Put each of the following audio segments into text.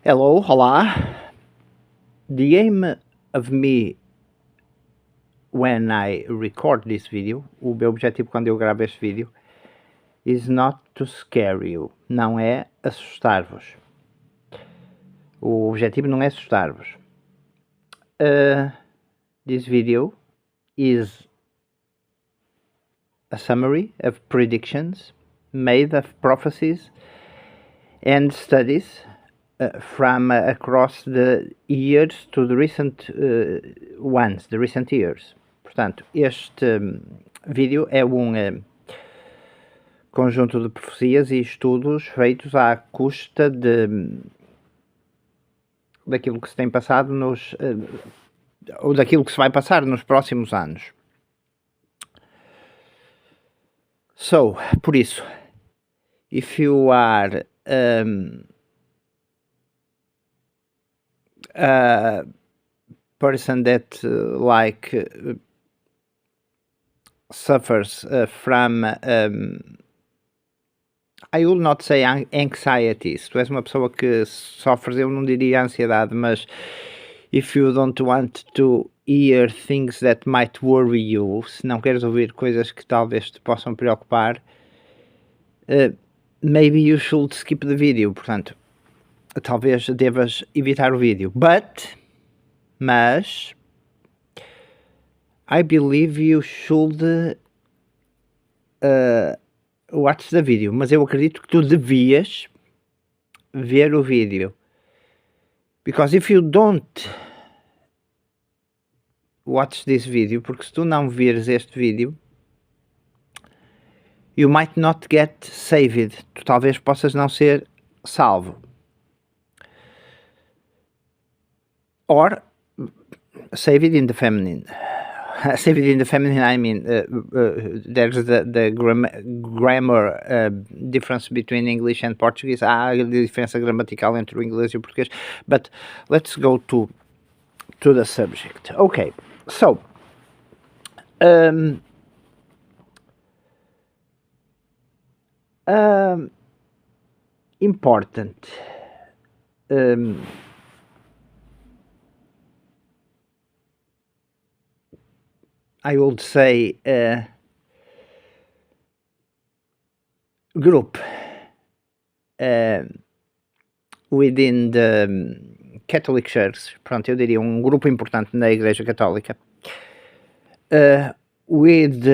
Hello, olá. The aim of me when I record this video, o meu objetivo quando eu gravo este vídeo, is not to scare you, não é assustar-vos. O objetivo não é assustar-vos. This video is a summary of predictions made of prophecies and studies from across the years to the recent ones, the recent years. Portanto, este vídeo é um conjunto de profecias e estudos feitos à custa daquilo que se tem passado ou daquilo que se vai passar nos próximos anos. So, por isso, if you are a person that suffers from I will not say anxiety. Se tu és uma pessoa que sofres, eu não diria ansiedade, mas if you don't want to hear things that might worry you, se não queres ouvir coisas que talvez te possam preocupar, maybe you should skip the video. Portanto, talvez devas evitar o vídeo. Mas I believe you should watch the video. Mas eu acredito que tu devias ver o vídeo. Because if you don't watch this video, porque se tu não vires este vídeo, you might not get saved. Tu talvez possas não ser salvo. Or saved in the feminine. Saved in the feminine, I mean, there's the grammar difference between English and Portuguese. Há a diferença gramatical entre o inglês e o português. But let's go to the subject. Okay, so important I would say group within the Catholic Church, pronto, eu diria um grupo importante na Igreja Católica, with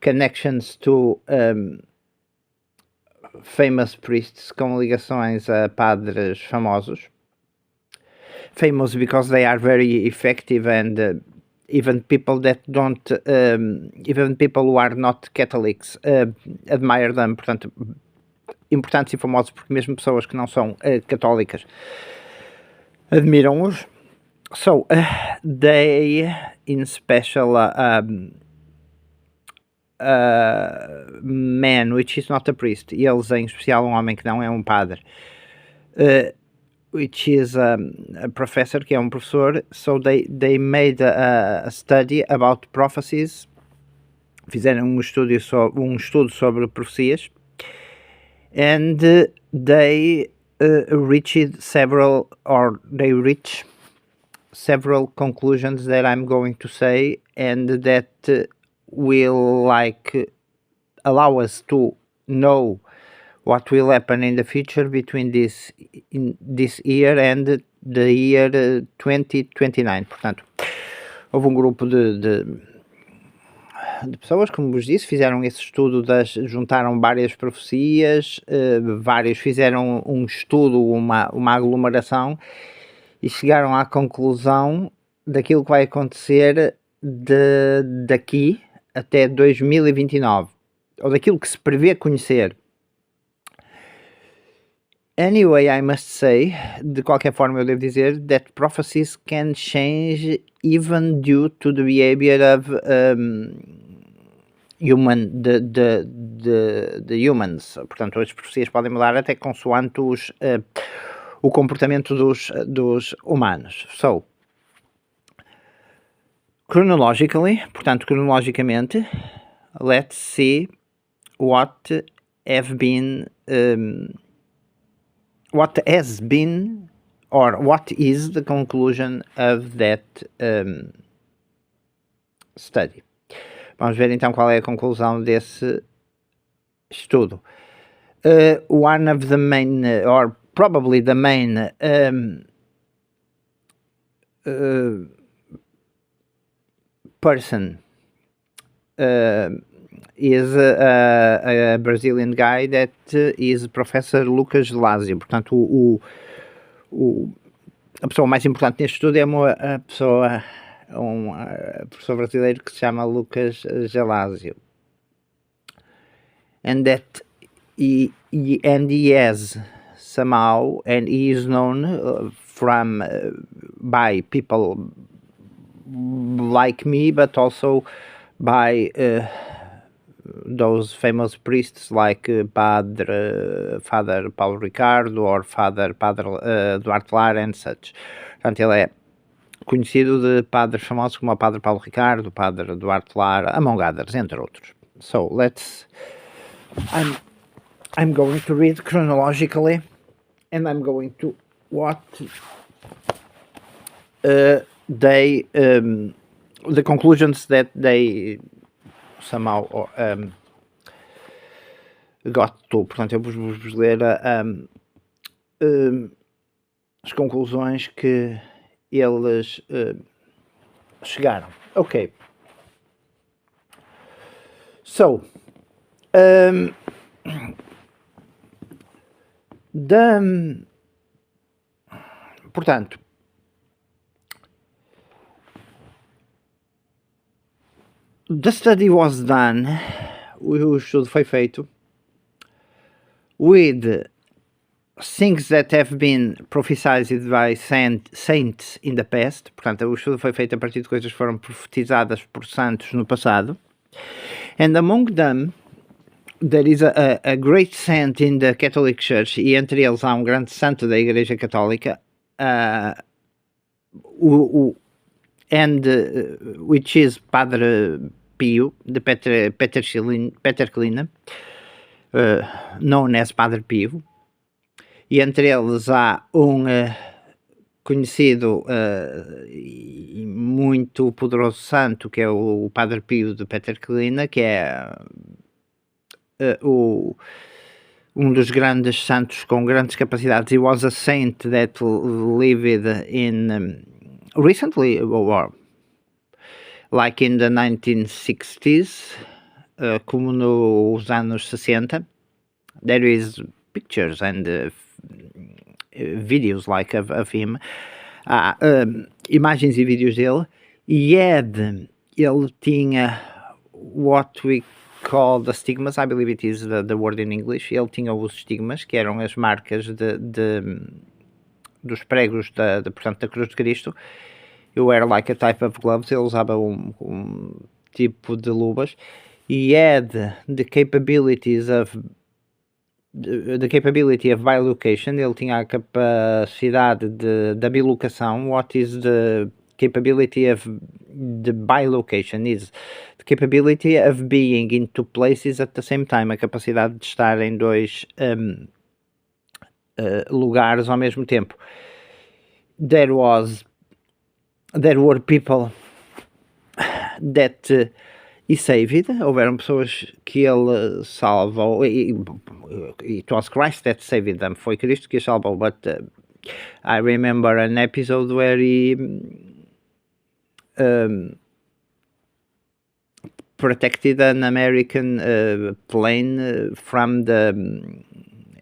connections to famous priests, com ligações a padres famosos. Famous because they are very effective and even people that don't, even people who are not Catholics admire them. Portanto, importantes e famosos porque mesmo pessoas que não são católicas admiram-os. So, they in special man, which is not a priest, eles em especial um homem que não é um padre, which is a professor, que é um professor. So they made a study about prophecies. Fizeram um estudo sobre profecias, and they reach several conclusions that I'm going to say, and that will allow us to know what will happen in the future between this year and the year 2029. Portanto, houve um grupo de pessoas, como vos disse, fizeram esse estudo, juntaram várias profecias, fizeram um estudo, uma aglomeração, e chegaram à conclusão daquilo que vai acontecer daqui até 2029, ou daquilo que se prevê conhecer. Anyway, I must say, de qualquer forma eu devo dizer, that prophecies can change even due to the behavior of the humans. Portanto, as profecias podem mudar até consoante o comportamento dos humanos. So, cronologicamente, let's see what has been or what is the conclusion of that study. Vamos ver então qual é a conclusão desse estudo. One of the main, or probably the main person is a Brazilian guy that is Professor Lucas Gelasio. Portanto, a pessoa mais importante neste estudo é um professor brasileiro que se chama Lucas Gelasio. And that he has somehow, and he is known by people like me, but also by those famous priests like Father Paulo Ricardo or Padre Duarte Lara and such. Portanto, ele é conhecido de padres famosos como o Padre Paulo Ricardo, Padre Duarte Lara, among others, entre outros. So I'm going to read chronologically, and I'm going to what the conclusions that they somehow got to. Portanto, eu vos ler as conclusões que eles chegaram. Ok. So, portanto, the study was done, o estudo foi feito with things that have been prophesied by saints in the past. Portanto, o estudo foi feito a partir de coisas que foram profetizadas por santos no passado. And among them, there is a great saint in the Catholic Church, e entre eles há um grande santo da Igreja Católica, which is Padre Pio, de Peterkilina, known as Padre Pio. E entre eles há um conhecido e muito poderoso santo, que é o Padre Pio de Peterkilina, que é um dos grandes santos com grandes capacidades. He was a saint that lived in recently, or like in the 1960s, como nos anos 60. There is pictures and videos like of him, imagens e vídeos dele, e ele tinha what we call the stigmas, I believe it is the word in English. Ele tinha os estigmas, que eram as marcas dos pregos portanto, da cruz de Cristo. You wear like a type of gloves. Ele usava um tipo de luvas. He had the capability of bilocation. Ele tinha a capacidade da bilocação. What is the capability of the bilocation? Is the capability of being in two places at the same time. A capacidade de estar em dois lugares ao mesmo tempo. There were people that he saved. Houveram pessoas que ele salvou. It was Christ that saved them. Foi Cristo que os salvou. But I remember an episode where he protected an American plane from the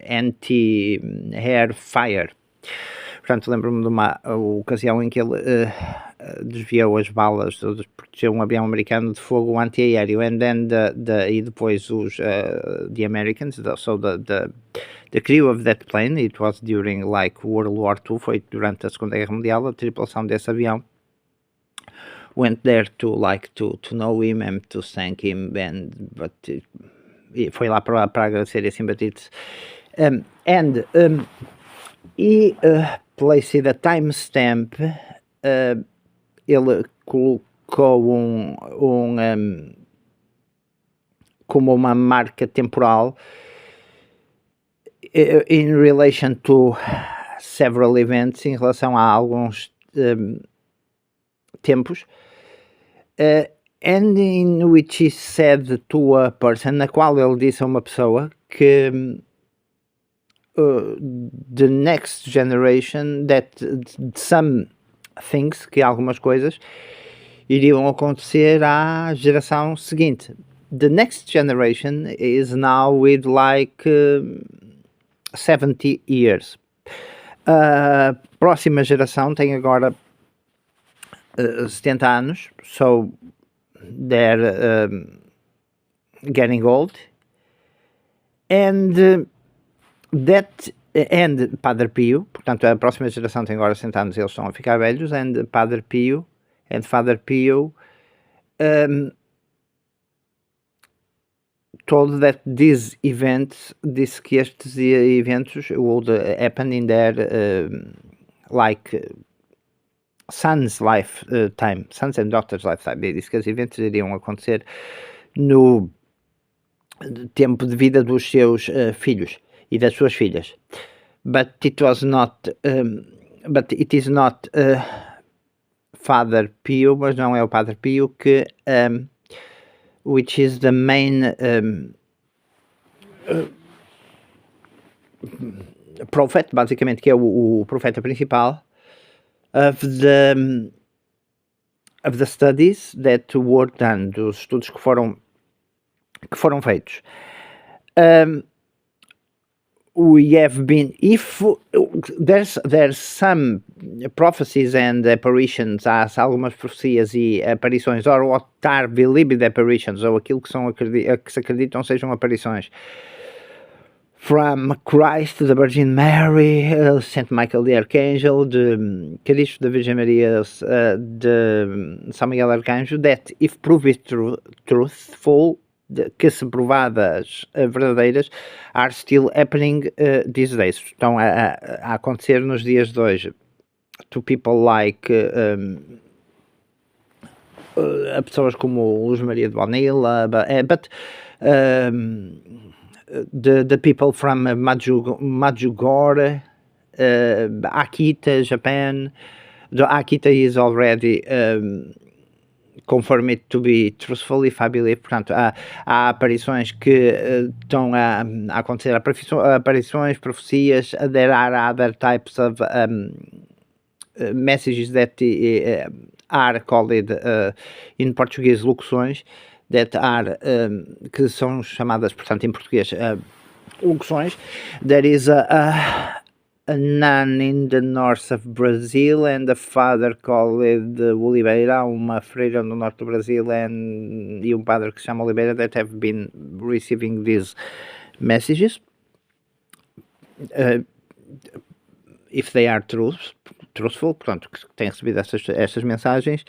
anti-air fire. Portanto, lembro-me de uma ocasião em que ele desviou as balas, protegeu um avião americano de fogo antiaéreo, and then e depois the Americans, the crew of that plane, it was during like World War II, foi durante a Segunda Guerra Mundial, a tripulação desse avião went there to know him and to thank him, but foi lá para agradecer e sympathize. He placed a timestamp. Ele colocou como uma marca temporal in relation to several events em relação a alguns tempos, and in which he said to a person, na qual ele disse a uma pessoa que the next generation, that some things, que algumas coisas iriam acontecer à geração seguinte. The next generation is now with like 70 years. A próxima geração tem agora 70 anos, so they're getting old, and Padre Pio, portanto a próxima geração tem agora 60 anos, eles estão a ficar velhos, and Padre Pio and Father Pio told that these events, disse que estes eventos would happen in their son's lifetime, sons and daughters lifetime. Ele disse que os eventos iriam acontecer no tempo de vida dos seus filhos e das suas filhas. But it is not Father Pio, mas não é o Padre Pio que which is the main prophet, basicamente, que é o profeta principal of the studies that were done, dos estudos que foram feitos. We have been, if there's some prophecies and apparitions, há algumas profecias e aparições, or what are believed apparitions, ou aquilo que se acreditam sejam aparições, from Christ, the Virgin Mary, Saint Michael the Archangel, de Cristo, da Virgem Maria, de São Miguel Arcanjo, that if proved truthful, que se provadas verdadeiras, are still happening these days, estão a acontecer nos dias de hoje, to people like a pessoas como Luz Maria de Bonilla, but the people from Medjugorje, Akita, Japan. The Akita is already confirmed to be truthful, if I believe. Portanto, há aparições que estão a acontecer, aparições, profecias. There are other types of messages that are called in Portuguese locuções, that are que são chamadas, portanto, em português locuções. There is a nun in the north of Brazil and a father called Oliveira, uma freira no norte do Brasil e um padre que se chama Oliveira, that have been receiving these messages. If they are truthful, portanto, que têm recebido estas mensagens,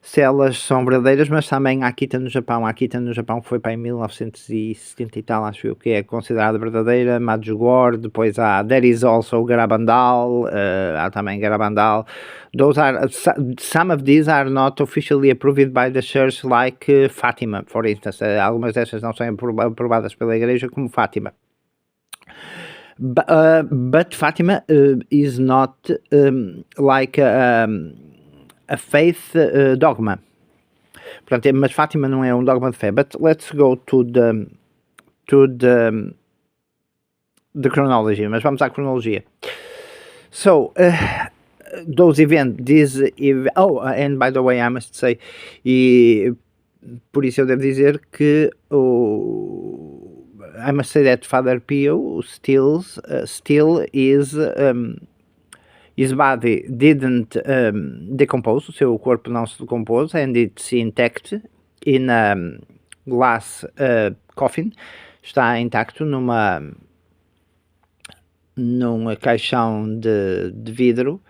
se elas são verdadeiras. Mas também a Akita no Japão foi para em 1970 e tal, acho eu, que é considerada verdadeira. Medjugorje, depois there is also Garabandal, há também Garabandal. Some of these are not officially approved by the church, like Fátima, for instance. Algumas destas não são aprovadas pela igreja, como Fátima. But Fátima is not like a faith dogma. Portanto, mas Fátima não é um dogma de fé. But let's go to the chronology. Mas vamos à cronologia. So, those events, and by the way, I must say, e por isso eu devo dizer que I must say that Father Pio still is his body didn't decompose, o seu corpo não se decompôs, and it's intact in a glass coffin, está intacto num caixão de vidro,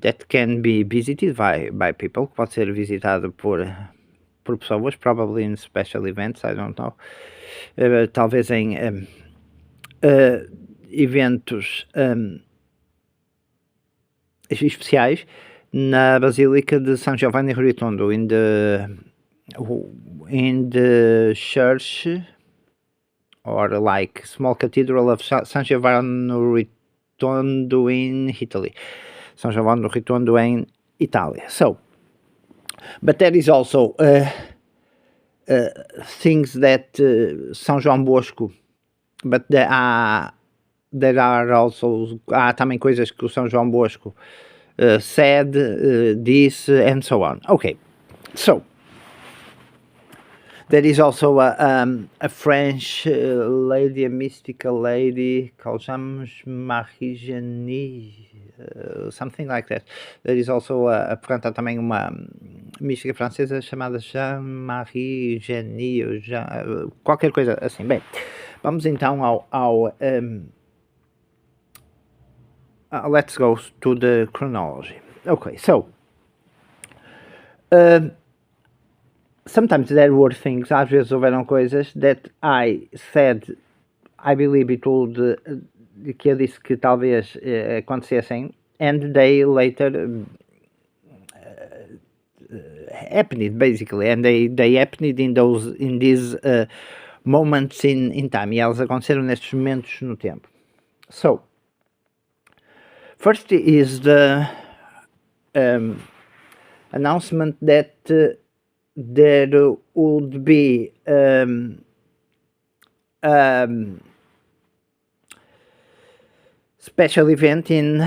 that can be visited by people, que pode ser visitado por pessoas, probably in special events, I don't know, talvez em eventos especiais, na Basílica de São Giovanni Ritondo, in the church, or like small cathedral of San Giovanni Ritondo in Italy. São João do Ritondo em Itália. So, but there is also things that São João Bosco, but there are also também coisas que o São João Bosco said, this, and so on. Okay, so there is also a French lady, a mystical lady called Jeanne-Marie Genie, something like that. There is also portanto, há também uma mística francesa chamada Jeanne-Marie Genie, ou qualquer coisa assim. Bem, vamos então ao let's go to the chronology. Okay, so sometimes there were things, às vezes houveram coisas that I said, I believe it would, que eu disse que talvez acontecessem, and they later happened basically, and they happened in these moments in time, e elas aconteceram nestes momentos no tempo. So, first is the announcement that there would be special event in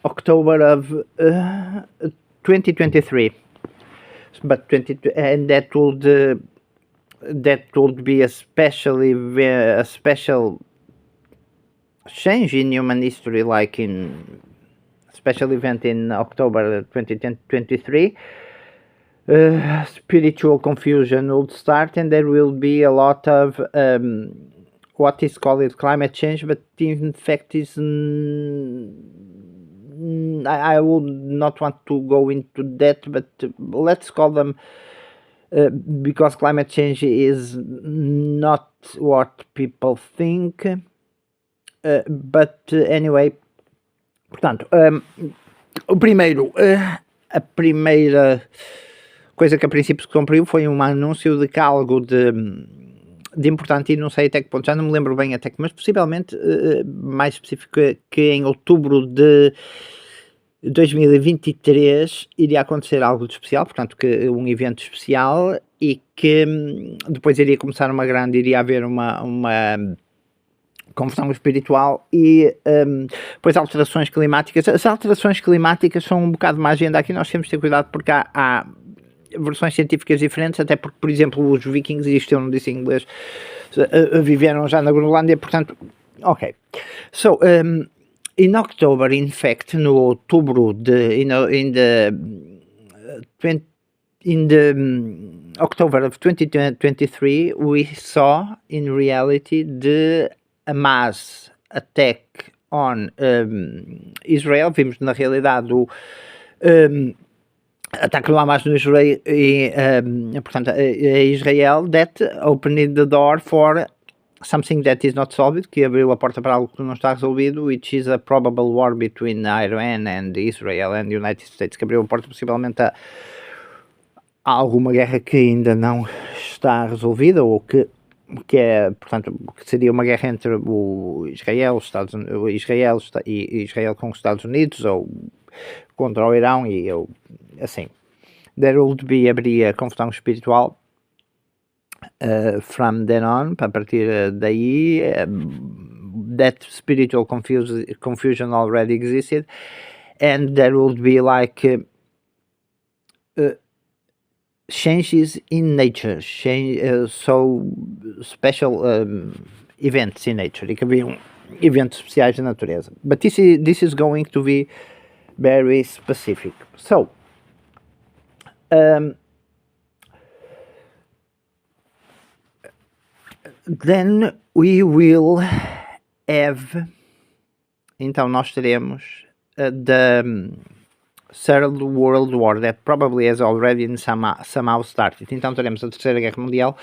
October of 2023, but and that would be a special change in human history, like in special event in October 2023. Spiritual confusion would start, and there will be a lot of what is called climate change, but in fact is I would not want to go into that, but let's call them, because climate change is not what people think, but anyway, portanto, a primeira coisa que a princípio se cumpriu foi um anúncio de que algo de importante, e não sei até que ponto, já não me lembro bem até que, mas possivelmente mais específico, que em outubro de 2023 iria acontecer algo de especial, portanto que um evento especial, e que depois iria começar iria haver uma conversão espiritual e depois alterações climáticas. As alterações climáticas são um bocado uma agenda aqui, nós temos de ter cuidado porque há versões científicas diferentes, até porque, por exemplo, os vikings, e isto eu não disse em inglês, viveram já na Groenlândia, portanto, ok. So, in October, in fact, no outubro in the October of 2023, we saw in reality a mass attack on Israel. Vimos na realidade o ataque do Hamas no Israel, portanto, a Israel, that opened the door for something that is not solved, que abriu a porta para algo que não está resolvido, which is a probable war between Iran and Israel and the United States, que abriu a porta possivelmente a alguma guerra que ainda não está resolvida, ou que é, portanto, que seria uma guerra entre o Israel com os Estados Unidos, ou contra o Irão, e assim, there would be, haveria confusão espiritual from then on, a partir daí, that spiritual confusion already existed, and there would be like changes in nature, so special events in nature, e que haviam eventos especiais da natureza, but this is going to be very specific. So then we will have, então nós teremos the Third World War, that probably has already somehow started. Então teremos a Terceira Guerra Mundial,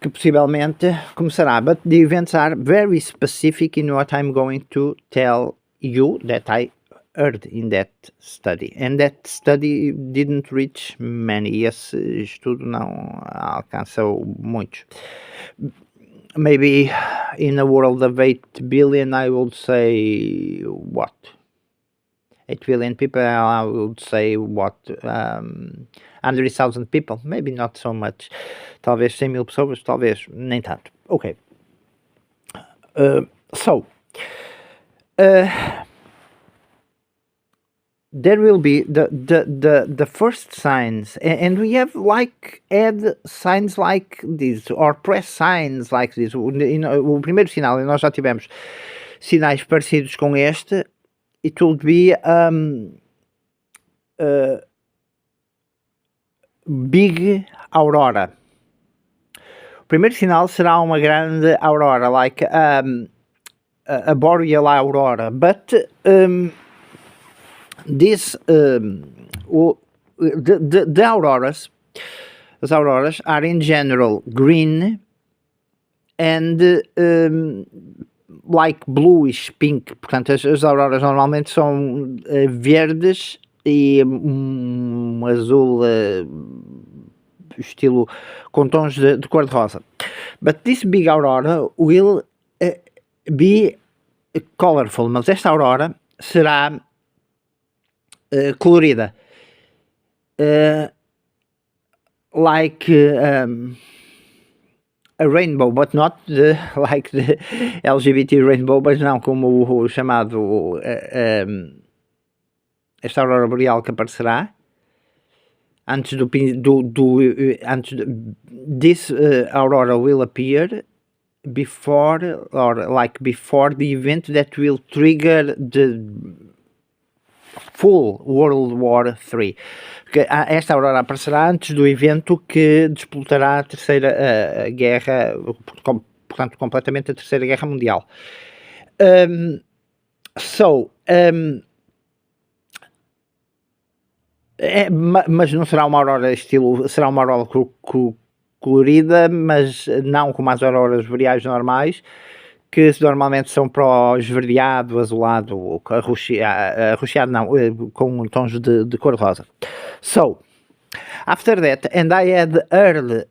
que possivelmente começará, but the events are very specific in what I'm going to tell you that I heard in that study, and that study didn't reach many. Esse estudo não alcançou muitos. maybe in a world of 8 billion, I would say what? 8 billion people, I would say what? 100,000 people, maybe not so much. Talvez 100 mil pessoas, talvez nem tanto. Okay. So, there will be the first signs, and we have like had signs like this, or press signs like this. O primeiro sinal, e nós já tivemos sinais parecidos com este. It will be big aurora. O primeiro sinal será uma grande aurora, like a boreal aurora, but this the auroras, as auroras are in general green and like bluish pink. Portanto, as auroras normalmente são verdes e azul, estilo com tons de cor de rosa. But this big aurora will be colorful, mas esta aurora será colorida, like a rainbow, but not like the LGBT rainbow, mas não como o chamado esta aurora boreal que aparecerá antes this aurora will appear before, or like before the event that will trigger the full World War III. Esta aurora aparecerá antes do evento que desplotará a Terceira Guerra, portanto, completamente a Terceira Guerra Mundial. Mas não será uma aurora estilo, será uma aurora colorida, mas não como as auroras boreais normais, que normalmente são para o esverdeado, azulado, arroxeado não, com tons de cor rosa. So, after that, and I had heard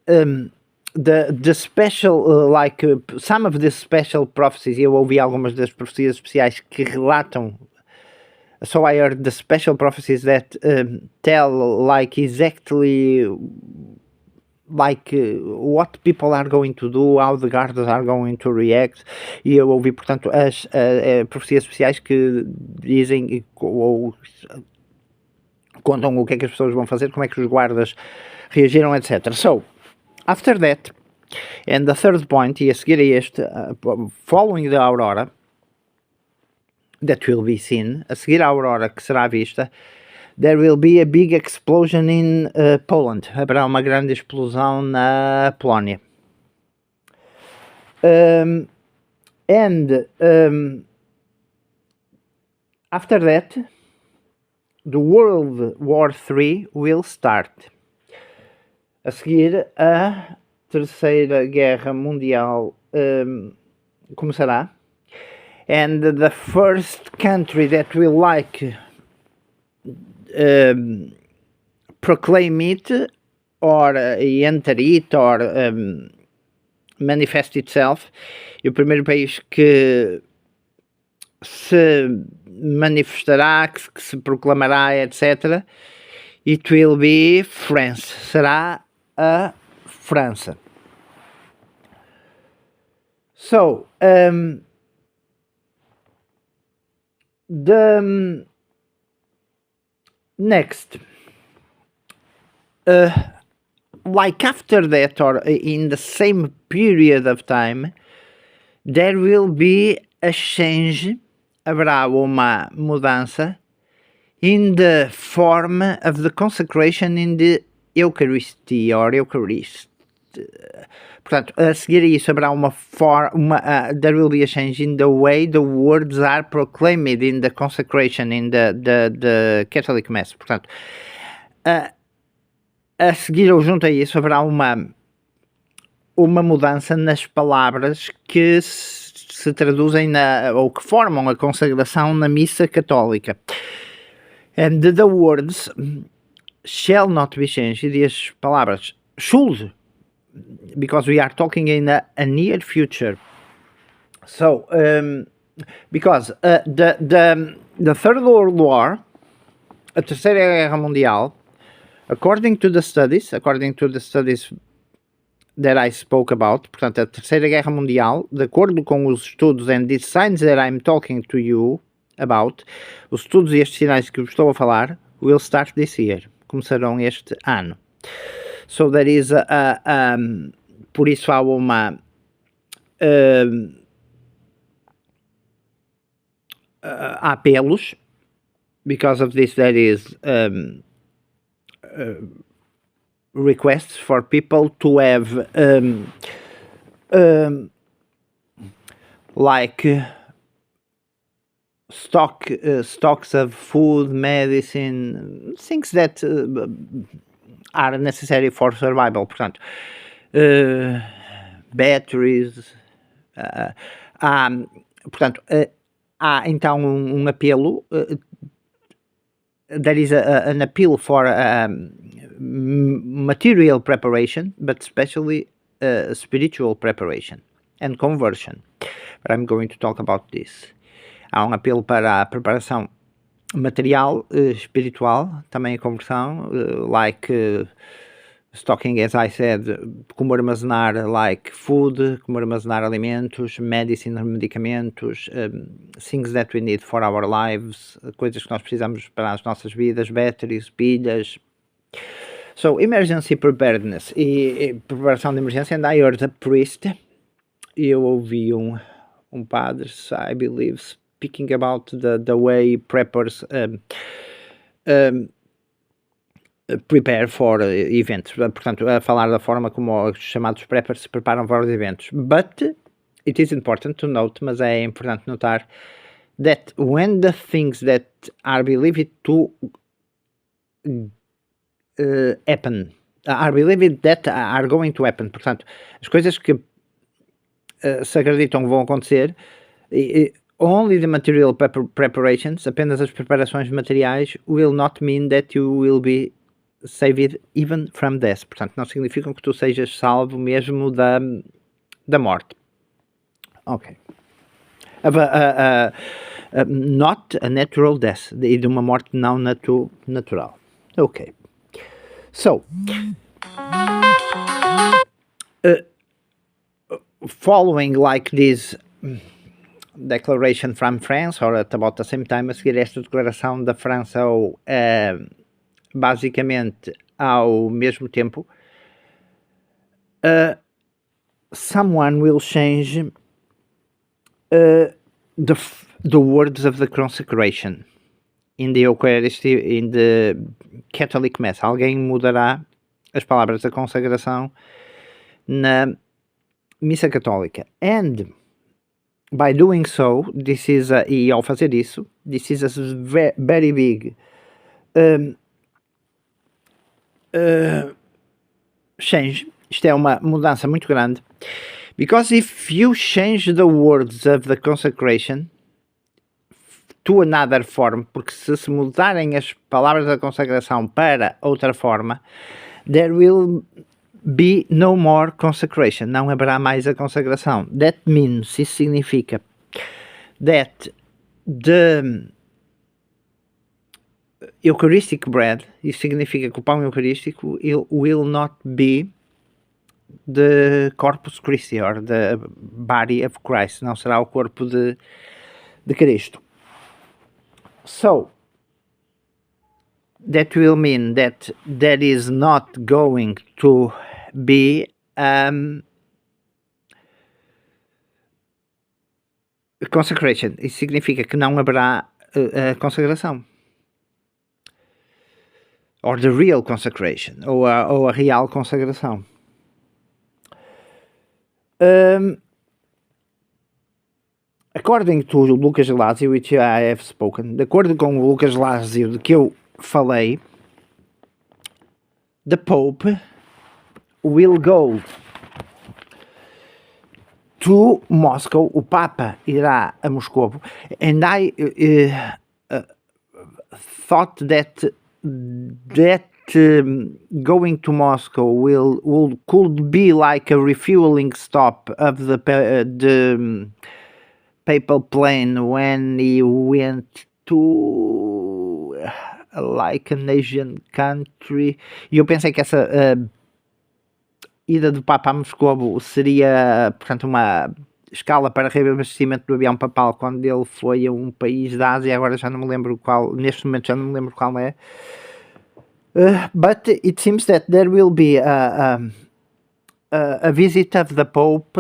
the special, like some of the special prophecies, eu ouvi algumas das profecias especiais que relatam. So I heard the special prophecies that tell like exactly like what people are going to do, how the guards are going to react, e eu ouvi, portanto, as profecias especiais que dizem ou contam o que é que as pessoas vão fazer, como é que os guardas reagiram, etc. So, after that, and the third point, e a seguir a este, following the aurora, that will be seen, a seguir à aurora que será vista, there will be a big explosion in Poland. Haverá uma grande explosão na Polónia. After that, the World War III will start. A seguir, a Terceira Guerra Mundial começará. And the first country that will like proclaim it or enter it or manifest itself, e o primeiro país que se manifestará, que se proclamará, etc., it will be France, será a França. So, the next, like after that, or in the same period of time, there will be a change, haverá uma mudança in the form of the consecration in the Eucharisty, or Eucharist. Portanto, a seguir a isso haverá there will be a change in the way the words are proclaimed in the consecration, in the Catholic Mass. Portanto, a seguir ou junto a isso haverá uma mudança nas palavras que se traduzem ou que formam a consagração na missa católica. And the words shall not be changed, e as palavras should because we are talking in a near future. So, because the Third World War, a Terceira Guerra Mundial, according to the studies that I spoke about, portanto, a Terceira Guerra Mundial, de acordo com os estudos and these signs that I'm talking to you about, os estudos e estes sinais que vos estou a falar, will start this year, começarão este ano. So there is por isso há uma há apelos, because of this there is requests for people to have like stocks of food, medicine, things that are necessary for survival. Portanto, batteries. Portanto, há então um apelo. There is an appeal for material preparation, but especially spiritual preparation and conversion. But I'm going to talk about this. Há um apelo para a preparação material, espiritual, também a conversão, like stocking, as I said, como armazenar like food, como armazenar alimentos, medicine, medicamentos, things that we need for our lives, coisas que nós precisamos para as nossas vidas, batteries, pilhas. So, emergency preparedness e preparação de emergência. And I heard a priest, eu ouvi um padre, I believe, speaking about the way preppers prepare for events, portanto, a falar da forma como os chamados preppers se preparam para os eventos. But it is important to note, mas é importante notar, that when the things that are believed to happen, are believed that are going to happen, portanto, as coisas que se acreditam que vão acontecer, only the material preparations, apenas as preparações materiais, will not mean that you will be saved even from death. Portanto, não significam que tu sejas salvo mesmo da morte. Ok. Not a natural death, e de uma morte não natural. Ok. So, following like this declaration from France, or at about the same time, a seguir esta declaração da França, ou basicamente ao mesmo tempo, someone will change the words of the consecration in the Eucharisty, in the Catholic Mass. Alguém mudará as palavras da consagração na missa católica. And by doing so, this is e ao fazer isso, this is a very big change. Isto é uma mudança muito grande, because if you change the words of the consecration to another form, porque se mudarem as palavras da consagração para outra forma, there will be no more consecration, não haverá mais a consagração. That means, isso significa that the Eucharistic bread, isso significa que o pão eucarístico will not be the Corpus Christi, or the body of Christ, não será o corpo de Cristo. So, that will mean that there is not going to be consecration. Isso significa que não haverá consagração, or the real consecration, ou a real consagração. According to Lucas Lazio, which I have spoken, de acordo com o Lucas Lazio de que eu falei, the Pope will go to Moscow, o Papa irá a Moscovo, and I thought that going to Moscow could be like a refueling stop of the papal plane when he went to like an Asian country. E eu pensei que essa ida do Papa a Moscovo seria, portanto, uma escala para reabastecimento do avião papal quando ele foi a um país da Ásia. Agora já não me lembro qual, neste momento já não me lembro qual é. But it seems that there will be a visit of the Pope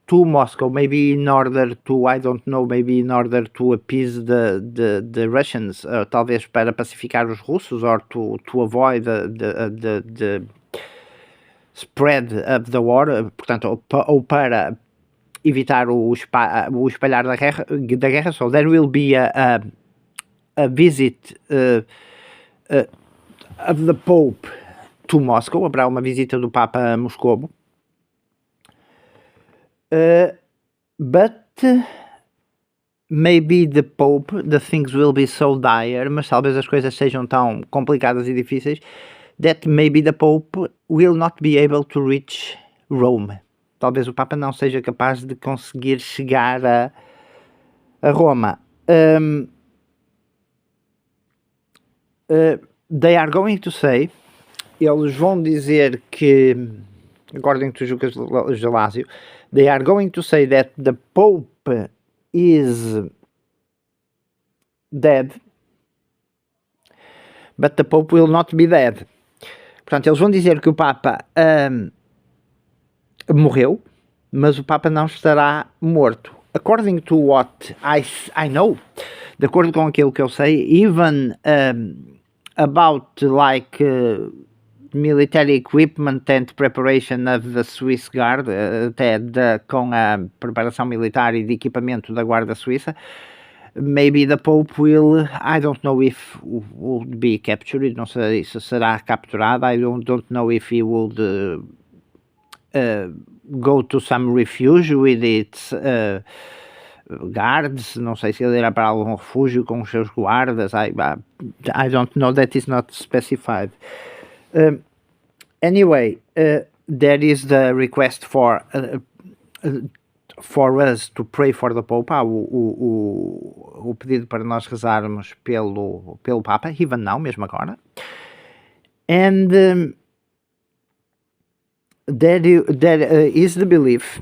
to Moscow, maybe in order to, I don't know, maybe in order to appease the Russians, talvez para pacificar os russos, or to avoid the spread of the war, portanto, ou para evitar o espalhar da guerra. So there will be a visit of the Pope to Moscow. Haverá uma visita do Papa a Moscovo. But maybe the things will be so dire, mas talvez as coisas sejam tão complicadas e difíceis, that maybe the Pope will not be able to reach Rome. Talvez o Papa não seja capaz de conseguir chegar a Roma. They are going to say, eles vão dizer que, according to Lucas Gelásio, they are going to say that the Pope is dead, but the Pope will not be dead. Portanto, eles vão dizer que o Papa morreu, mas o Papa não estará morto. According to what I know, de acordo com aquilo que eu sei, even about like military equipment and preparation of the Swiss Guard, até com a preparação militar e de equipamento da Guarda Suíça, maybe the Pope will, I don't know if would be captured, não sei se será capturado, I don't know if he would go to some refuge with its guards, não sei se ele irá para algum refúgio com os seus guardas. I don't know, that is not specified. Anyway, there is the request for us to pray for the Pope, o pedido para nós rezarmos pelo Papa, even now, mesmo agora. And there is the belief,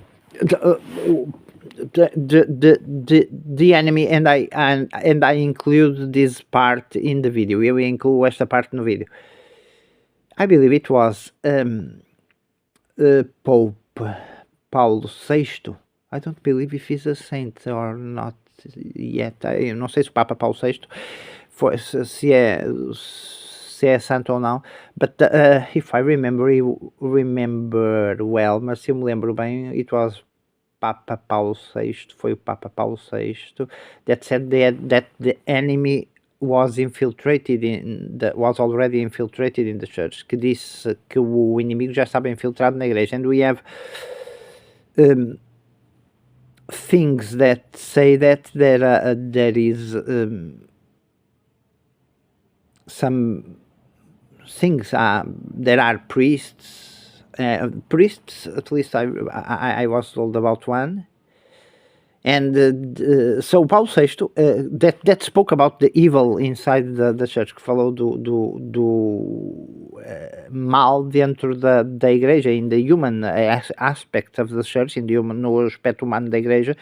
the enemy, and I include this part in the video. Eu incluo esta parte no vídeo. I believe it was Pope Paulo VI. I don't believe if he's a saint or not yet. Eu não sei se o Papa Paulo VI foi, se é santo ou não. But if I remember well, mas se eu me lembro bem, it was Papa Paulo VI, foi o Papa Paulo VI that said that the enemy was already infiltrated in the church, que disse que o inimigo já estava infiltrado na igreja. And we have things that say that there is some things, there are priests, at least I was told about one. And so Paulo VI, that spoke about the evil inside the church, que falou do mal dentro da igreja, in the human aspect of the church, no aspecto humano da igreja,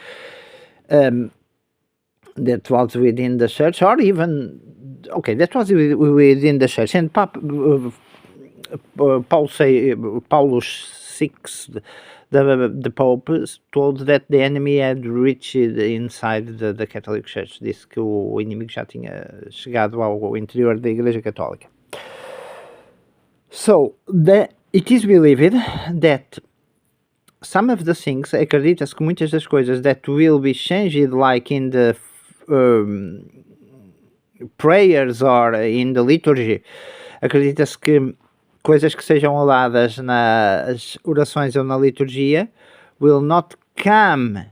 that was within the church, or even, that was within the church. And Paulo VI, the Pope, told that the enemy had reached inside the Catholic Church. Disse que o inimigo já tinha chegado ao interior da Igreja Católica. So, it is believed that some of the things, acredita-se que muitas das coisas that will be changed, like in the prayers or in the liturgy, acredita-se que coisas que sejam dadas nas orações ou na liturgia will not come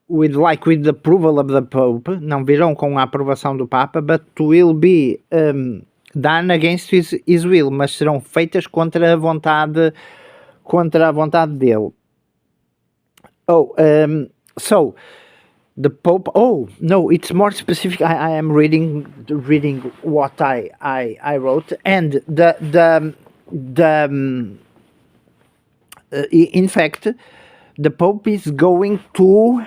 with the approval of the Pope, não virão com a aprovação do Papa, but will be done against his will, mas serão feitas contra a vontade dele. So the Pope. Oh no, it's more specific. I am reading what I wrote, and in fact, the Pope is going to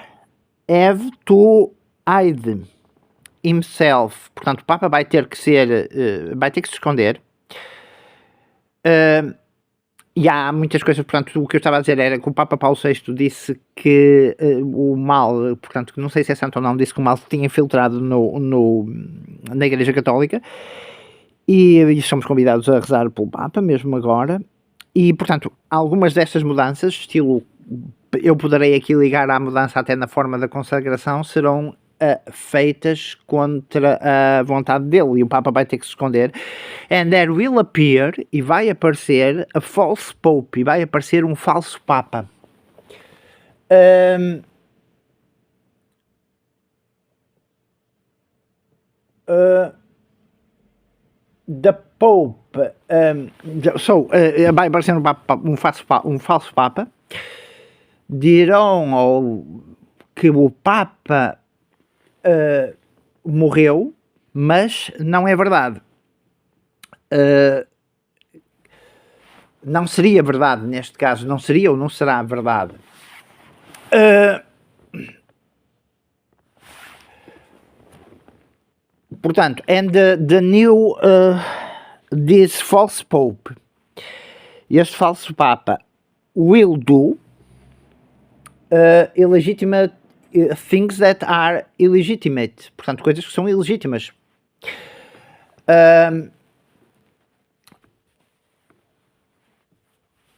have to hide himself. Portanto, o Papa vai ter que se esconder. E há muitas coisas, portanto, o que eu estava a dizer era que o Papa Paulo VI disse que o mal, portanto, não sei se é santo ou não, disse que o mal se tinha infiltrado na Igreja Católica, e somos convidados a rezar pelo Papa, mesmo agora, e, portanto, algumas destas mudanças, estilo, eu poderei aqui ligar à mudança até na forma da consagração, serão feitas contra a vontade dele, e o Papa vai ter que se esconder. And there will appear, e vai aparecer, a false Pope, e vai aparecer um falso Papa. The Pope, vai aparecer um falso Papa. Dirão que o Papa morreu, mas não é verdade. Não seria verdade neste caso, não seria ou não será verdade. Portanto, and the new this false Pope, este falso Papa, will do illegitimate things that are illegitimate, portanto, coisas que são ilegítimas.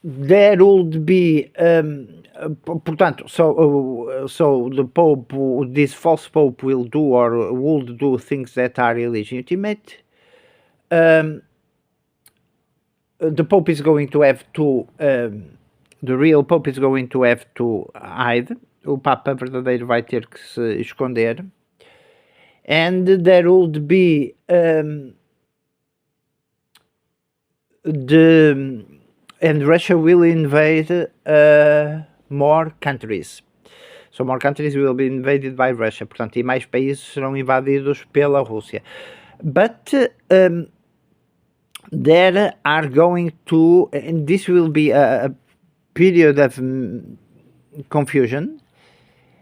There would be, portanto, so the Pope, this false Pope will do or would do things that are illegitimate. The Pope is going to have to, the real Pope is going to have to hide. O Papa verdadeiro vai ter que se esconder. And there would be and Russia will invade more countries. So more countries will be invaded by Russia. Portanto, e mais países serão invadidos pela Rússia. But there are going to, and this will be a period of confusion.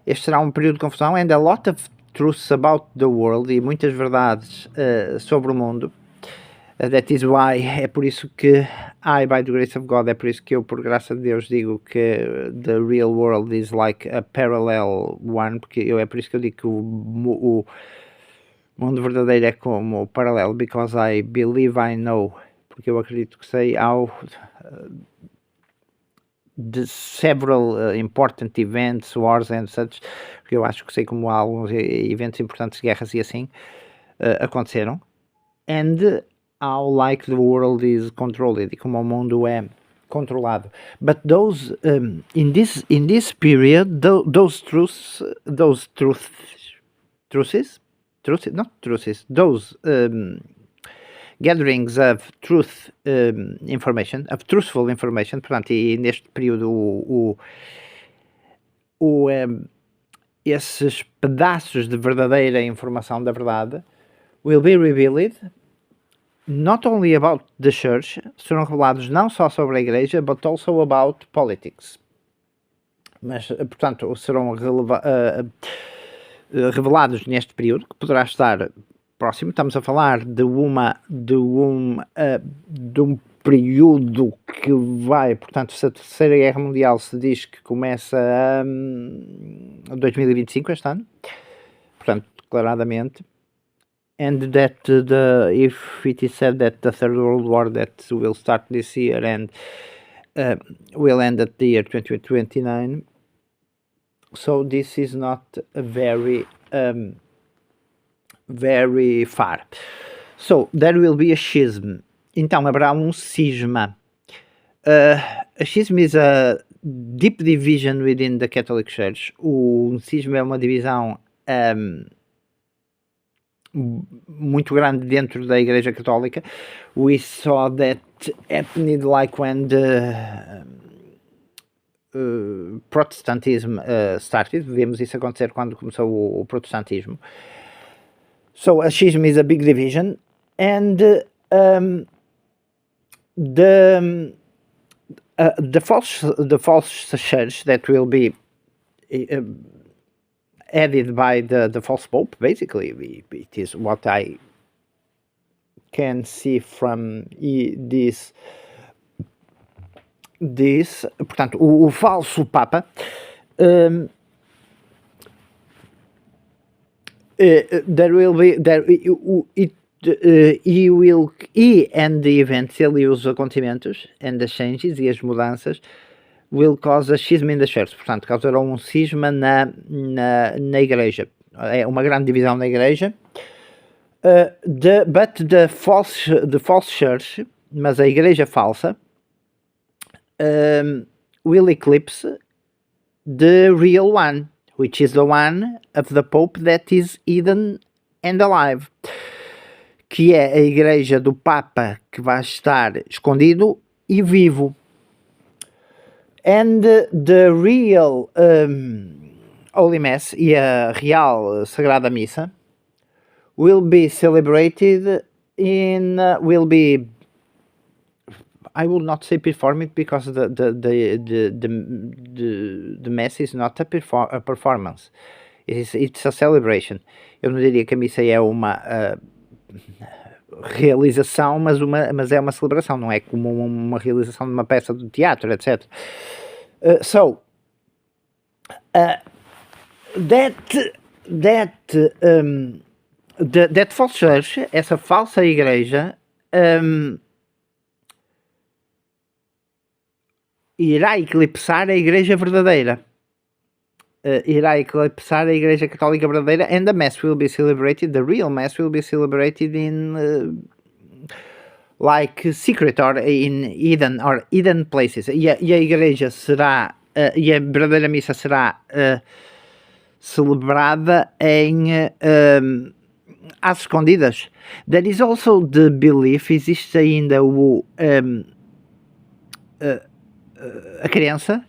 Este será um período de confusão, and a lot of truths about the world, e muitas verdades sobre o mundo. That is why, é por isso que by the grace of God, é por isso que eu, por graça de Deus, digo que the real world is like a parallel one, porque é por isso que eu digo que o mundo verdadeiro é como o paralelo, because I believe I know, porque eu acredito que sei how the several important events, wars and such, porque eu acho que sei como alguns eventos importantes, guerras e assim, aconteceram, and how like the world is controlled, e como o mundo é controlado. But those in this period, those truths, those gatherings of truthful information, portanto, e neste período esses pedaços de verdadeira informação da verdade will be revealed not only about the church, serão revelados não só sobre a igreja, but also about politics. Mas, portanto, serão revelados neste período, que poderá estar próximo. Estamos a falar de um período que vai, portanto, se a Terceira Guerra Mundial se diz que começa em 2025, este ano, portanto, declaradamente. And that if it is said that the Third World War that will start this year and will end at the year 2029, so this is not very far. So there will be a schism. Então haverá um cisma. A schism is a deep division within the Catholic Church. O cisma é uma divisão muito grande dentro da Igreja Católica. We saw that happened like when the Protestantism started. Vimos isso acontecer quando começou o protestantismo. So a schism is a big division, and the false church that will be added by the false pope. Basically, it is what I can see from this. Portanto, o falso papa. There will be he and the events, ele e os acontecimentos and the changes e as mudanças will cause a schism in the church. Portanto, causarão cisma na igreja. É uma grande divisão na igreja. But the false church, mas a igreja falsa, will eclipse the real one, which is the one of the Pope that is hidden and alive, que é a igreja do Papa que vai estar escondido e vivo. And the real Holy Mass e a real Sagrada Missa will be celebrated will be, I will not say performed, because the Mass is not a performance. It's a celebration. Eu não diria que a missa é uma realização, mas é uma celebração, não é como uma realização de uma peça de teatro, etc. That false church, essa falsa igreja, irá eclipsar a igreja verdadeira. Irá eclipsar a igreja católica verdadeira, and the Mass will be celebrated, the real Mass will be celebrated in like secret or in hidden places. E a igreja será, e a verdadeira missa será celebrada às escondidas. There is also the belief, existe ainda a crença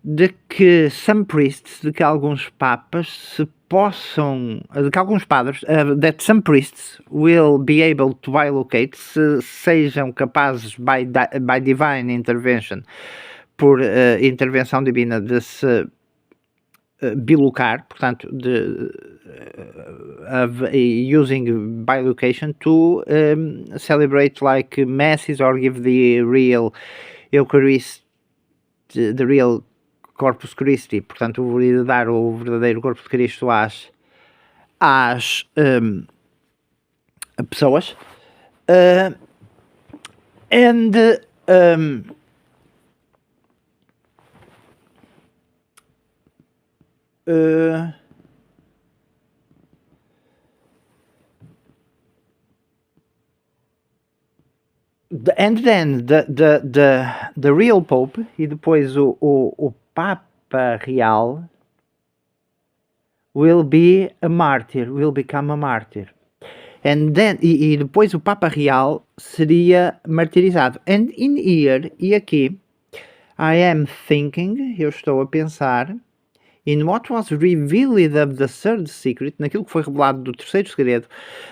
de que some priests, de que alguns papas se possam, de que alguns padres, that some priests will be able to bilocate, se sejam capazes by divine intervention, por intervenção divina, de se bilocar, portanto, using bilocation to celebrate like masses or give the real Eucharist, the real Corpus Christi, portanto, dar o verdadeiro corpo de Cristo às pessoas. And then the real Pope, e depois o Papa Real, will be a martyr, will become a martyr. And then, e depois o Papa Real seria martirizado. And in here, e aqui, I am thinking, eu estou a pensar, in what was revealed of the third secret, naquilo que foi revelado do terceiro segredo.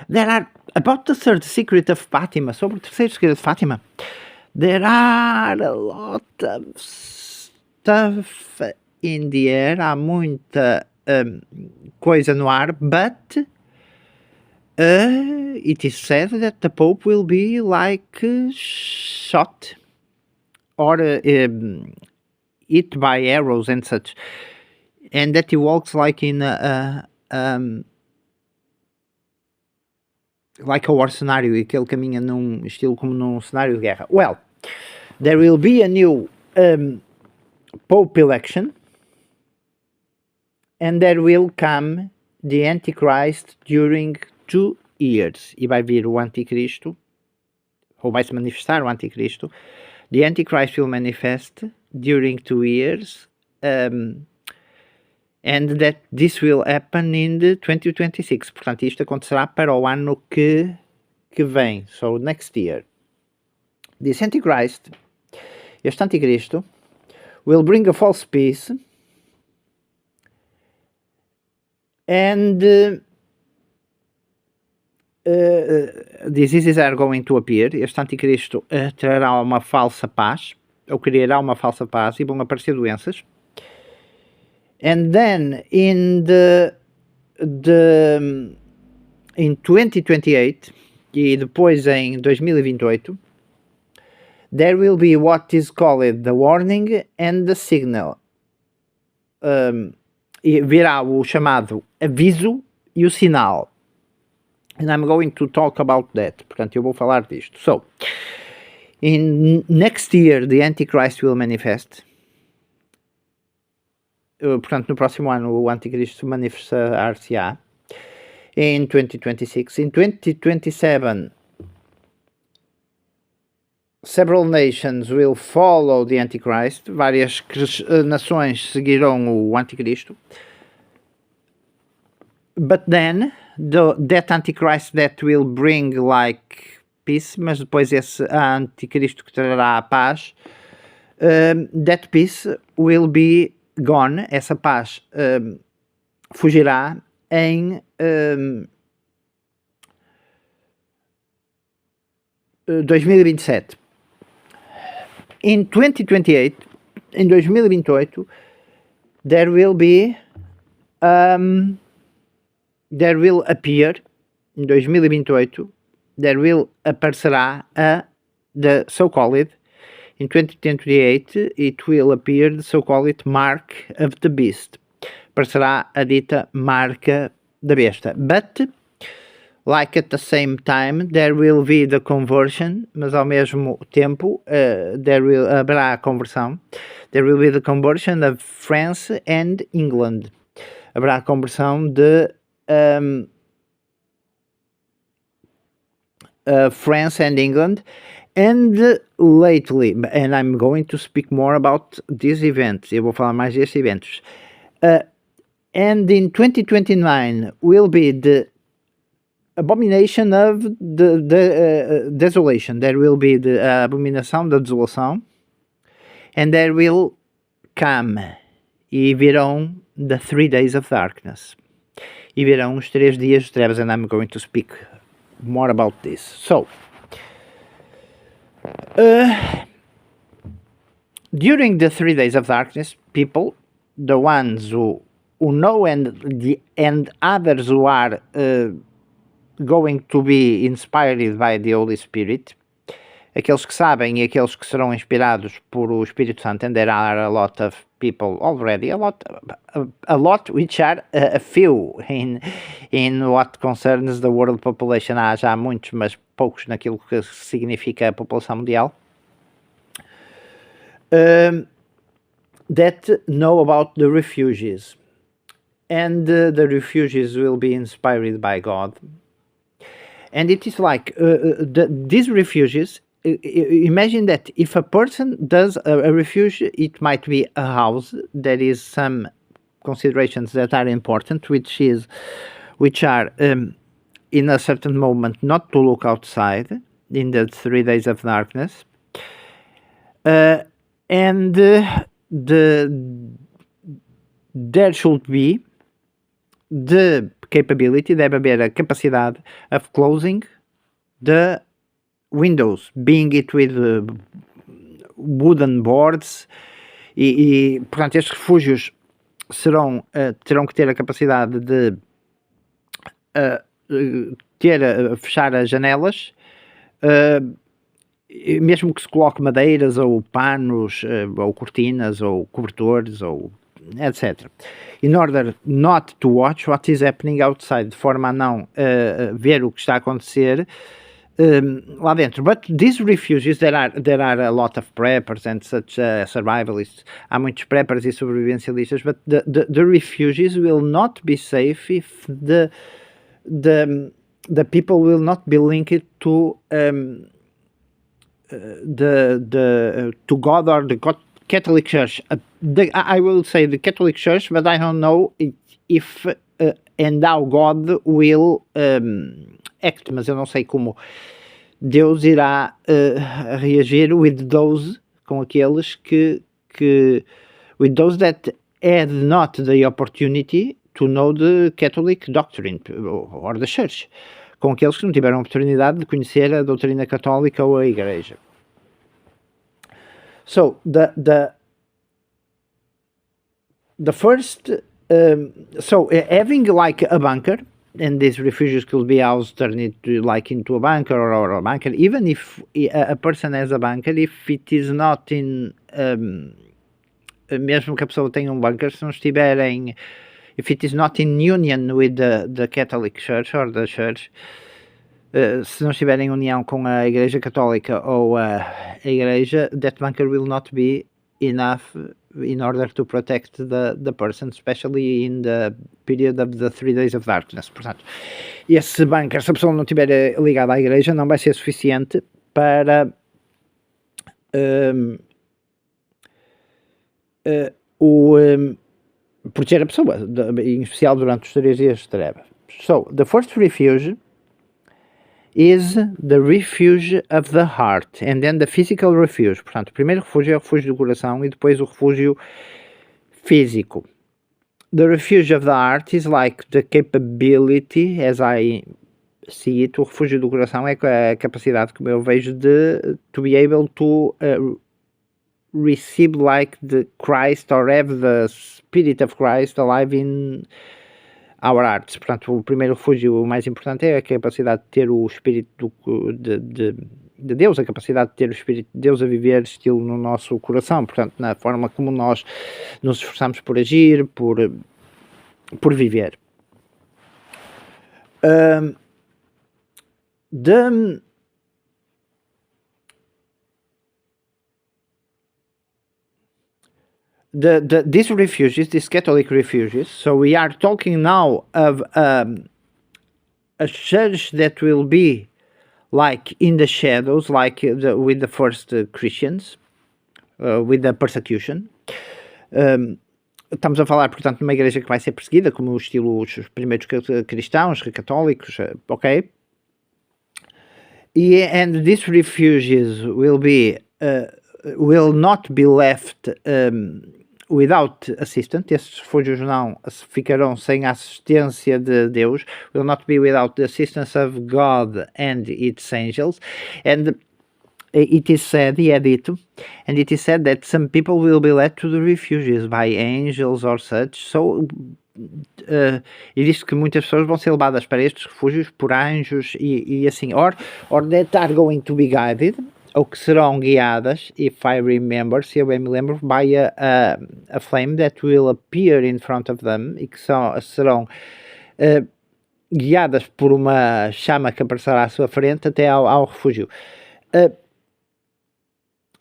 There are, about the third secret of Fátima, sobre o terceiro segredo de Fátima, there are a lot of stuff in the air, há muita coisa no ar, but it is said that the Pope will be like shot or hit by arrows and such, and that he walks like in like a war scenario, e que ele caminha num estilo como num cenário de guerra. Well, there will be a new Pope election, and there will come the Antichrist during 2 years. E vai vir o Anticristo, ou vai se manifestar o Anticristo. The Antichrist will manifest during 2 years, and that this will happen in the 2026. Portanto, isto acontecerá para o ano que vem, so next year. This Antichrist, este anticristo, will bring a false peace, and diseases are going to appear. Este anticristo trará uma falsa paz, ou criará uma falsa paz, e vão aparecer doenças. And then in 2028 e depois em 2028 there will be what is called the warning and the signal. E virá o chamado aviso e o sinal. And I'm going to talk about that. Portanto, eu vou falar disto. So, in next year the Antichrist will manifest. Portanto, no próximo ano o Anticristo manifestar-se-á. In 2026. In 2027, several nations will follow the Antichrist. Várias nações seguirão o Anticristo. But then, that Antichrist that will bring like peace, mas depois esse Anticristo que trará a paz, that peace will be gone, essa paz fugirá em 2027. In 2028, em 2028, there will appear, em 2028, aparecerá the so-called, in 2028, it will appear the so-called mark of the beast. Aparecerá a dita marca da besta. But, like at the same time, there will be the conversion, mas ao mesmo tempo haverá a conversão. There will be the conversion of France and England. Haverá a conversão de France and England. And lately, and I'm going to speak more about these events, eu vou falar mais destes eventos. And in 2029 will be the abomination of the desolation. There will be the abominação da desolação. And there will come, e virão the 3 days of darkness. E virão os 3 dias de trevas, and I'm going to speak more about this. So, during the 3 days of darkness, people, the ones who know and others who are going to be inspired by the Holy Spirit, aqueles que sabem e aqueles que serão inspirados por o Espírito Santo, and there are a lot of people already, a lot which are a few in what concerns the world population. Há já muitos, mas poucos naquilo que significa a população mundial, that know about the refugees, and the refugees will be inspired by God. And it is like these refugees, imagine that if a person does a refuge, it might be a house. There is some considerations that are important, which are in a certain moment not to look outside in the 3 days of darkness, and there should be the capability, deve haver a capacidade of closing the windows, being it with wooden boards, e portanto estes refúgios terão que ter a capacidade de fechar as janelas, mesmo que se coloque madeiras ou panos ou cortinas ou cobertores ou etc. In order not to watch what is happening outside, de forma a não ver o que está a acontecer lá dentro. But these refugees, there are a lot of preppers and such survivalists. Há muitos preppers e sobrevivencialistas, but the refugees will not be safe if the people will not be linked to to God or the Catholic Church, I will say the Catholic Church, but I don't know if and how God will act, mas eu não sei como Deus irá reagir com aqueles que with those that had not the opportunity to know the Catholic doctrine or the Church, com aqueles que não tiveram a oportunidade de conhecer a doutrina católica ou a Igreja. So the first, having like a bunker, and these refugees could be housed turned into a bunker or a bunker, even if a person has a bunker, if it is not in, mesmo que a pessoa tenha bunker, se não estiverem, if it is not in union with the Catholic Church or the Church, se não estiver em união com a Igreja Católica ou a Igreja, that bunker will not be enough in order to protect the person, especially in the period of the 3 days of darkness. Portanto, esse bunker, se a pessoa não estiver ligada à Igreja, não vai ser suficiente para proteger a pessoa, em especial durante os 3 dias de trevas. So, the first refuge is the refuge of the heart, and then the physical refuge. Portanto, o primeiro refúgio é o refúgio do coração e depois o refúgio físico. The refuge of the heart is like the capability, as I see it. O refúgio do coração é a capacidade, como eu vejo, de to be able to receive like the Christ or have the Spirit of Christ alive in our hearts. Portanto, o primeiro refúgio, o mais importante, é a capacidade de ter o Espírito de Deus, a capacidade de ter o Espírito de Deus a viver estilo no nosso coração, portanto, na forma como nós nos esforçamos por agir, por viver. These refugees, these Catholic refugees, so we are talking now of a church that will be like in the shadows, like with the first Christians, with the persecution. Estamos a falar, portanto, de uma igreja que vai ser perseguida, como o estilo os primeiros cristãos, católicos, ok? And these refugees will not be left without assistance. Estes refúgios não ficarão sem a assistência de Deus. Will not be without the assistance of God and its angels. And it is said, and it is said that some people will be led to the refuges by angels or such. So, e diz que muitas pessoas vão ser levadas para estes refúgios por anjos e assim, or that are going to be guided, ou que serão guiadas, if I remember, se eu bem me lembro, by a flame that will appear in front of them, e que serão guiadas por uma chama que aparecerá à sua frente até ao refúgio.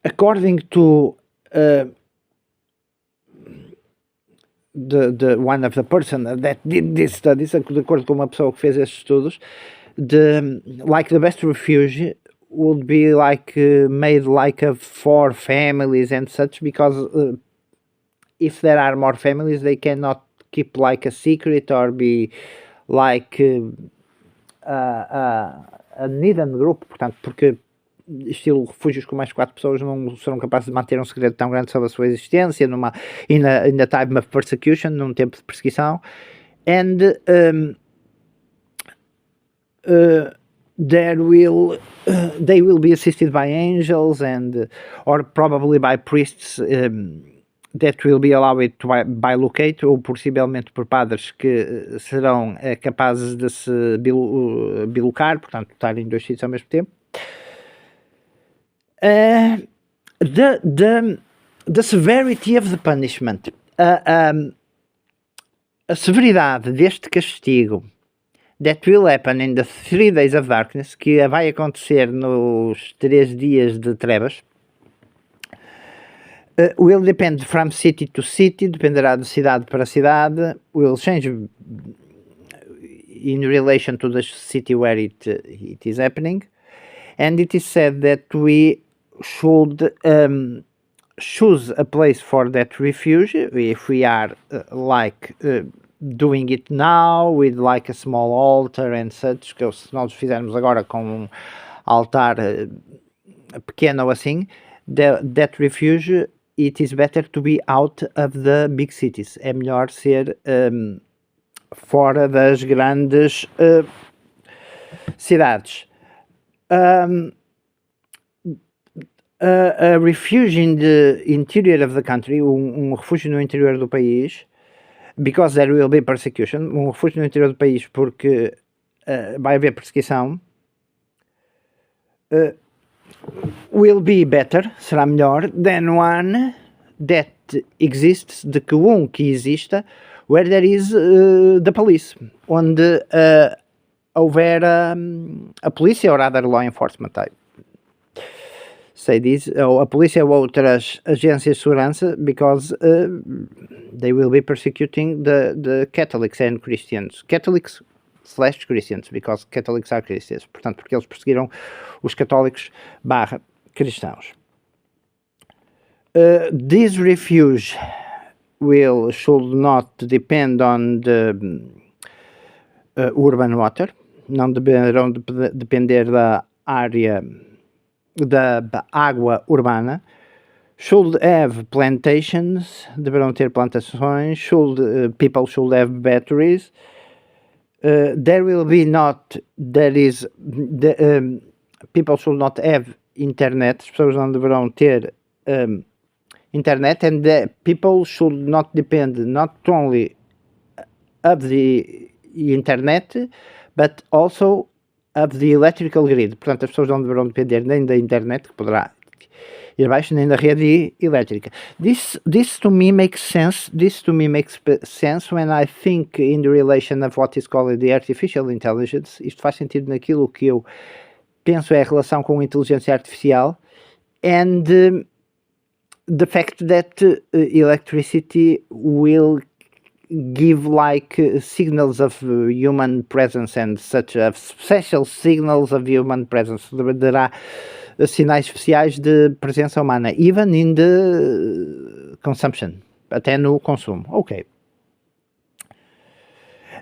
According to the one of the person that did these studies, de acordo com uma pessoa que fez estes estudos, the best refuge would be made like of 4 families and such, because if there are more families, they cannot keep like a secret or be like a hidden group, portanto, porque estilo refúgios com mais 4 pessoas não serão capazes de manter um segredo tão grande sobre a sua existência in the time of persecution, num tempo de perseguição, and they will be assisted by angels or probably by priests that will be allowed to bilocate, ou possivelmente por padres que serão capazes de se bilocar, portanto estar em 2 sítios ao mesmo tempo. The severity of the punishment, a severidade deste castigo, that will happen in the 3 days of darkness, que vai acontecer nos 3 dias de trevas, will depend from city to city, dependerá de cidade para cidade, will change in relation to the city where it is happening, and it is said that we should choose a place for that refuge, if we are doing it now with like a small altar and such, que se nós fizermos agora com um altar pequeno ou assim, that refuge, it is better to be out of the big cities. É melhor ser fora das grandes cidades. A refuge in the interior of the country, refúgio no interior do país, because there will be persecution, refúgio no interior do país porque vai haver perseguição, will be better, será melhor, than one that exists, de que que exista, where there is the police, onde houver a polícia or other law enforcement type. Say this, ou a polícia ou outras agências de segurança, because they will be persecuting the Catholics and Christians. Catholics / Christians, because Catholics are Christians. Portanto, porque eles perseguiram os católicos / cristãos. This refuge should not depend on the urban water. Não deverão depender da área da água urbana. Should have plantations, deverão ter plantações. People should have batteries. People should not have internet. As pessoas não deverão ter internet, and the people should not depend not only of the internet, but also of the electrical grid. Portanto, as pessoas não deverão depender nem da internet, que poderá ir abaixo, nem da rede elétrica. This to me makes sense. This to me makes sense when I think in the relation of what is called the artificial intelligence. Isto faz sentido naquilo que eu penso é a relação com a inteligência artificial, and the fact that electricity will give like signals of human presence and such special signals of human presence. Dará sinais especiais de presença humana, even in the consumption, até no consumo. Okay.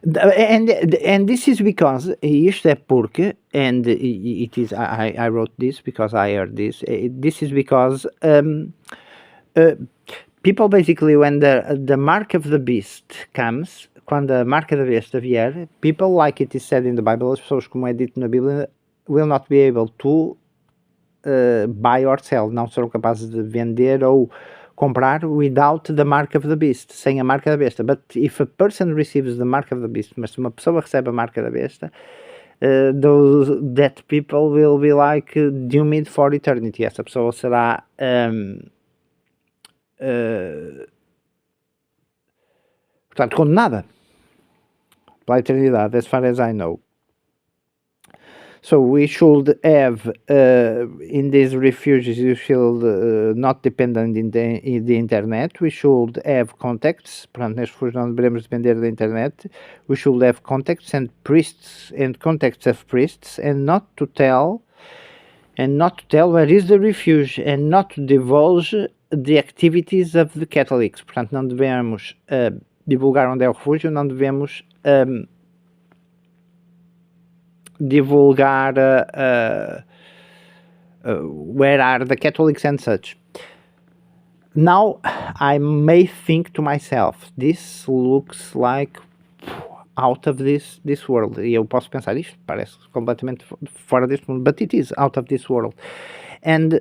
And this is because, isto é porque, and it is, I wrote this because I heard this. This is because people basically, when the mark of the beast comes, quando a marca da besta vier, people, like it is said in the Bible, as pessoas, como é dito na Bíblia, will not be able to buy or sell, não serão capazes de vender ou comprar without the mark of the beast, sem a marca da besta. But if a person receives the mark of the beast, mas se uma pessoa recebe a marca da besta, that people will be like doomed for eternity. Essa pessoa será portanto condenada pela eternidade, as far as I know. So we should have in these refuges, you should not depend on the internet. We should have contacts. Portanto, nestes refúgios não devemos depender da internet. We should have contacts and priests and contacts of priests, and not to tell where is the refuge, and not to divulge the activities of the Catholics. Portanto, não devemos divulgar onde é o refúgio, não devemos divulgar where are the Catholics and such. Now I may think to myself, this looks like out of this world. E eu posso pensar, isto parece completamente fora deste mundo, but it is out of this world.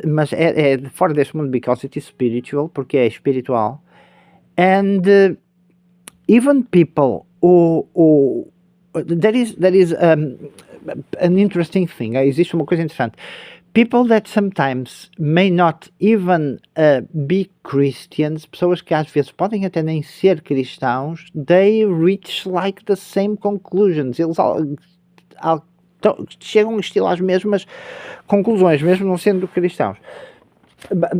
Mas é fora deste mundo because it is spiritual, porque é espiritual. And even people who there is an interesting thing. Existe uma coisa interessante. People that sometimes may not even be Christians, pessoas que às vezes podem até nem ser cristãos, they reach like the same conclusions. Eles chegam às mesmas conclusões, mesmo não sendo cristãos.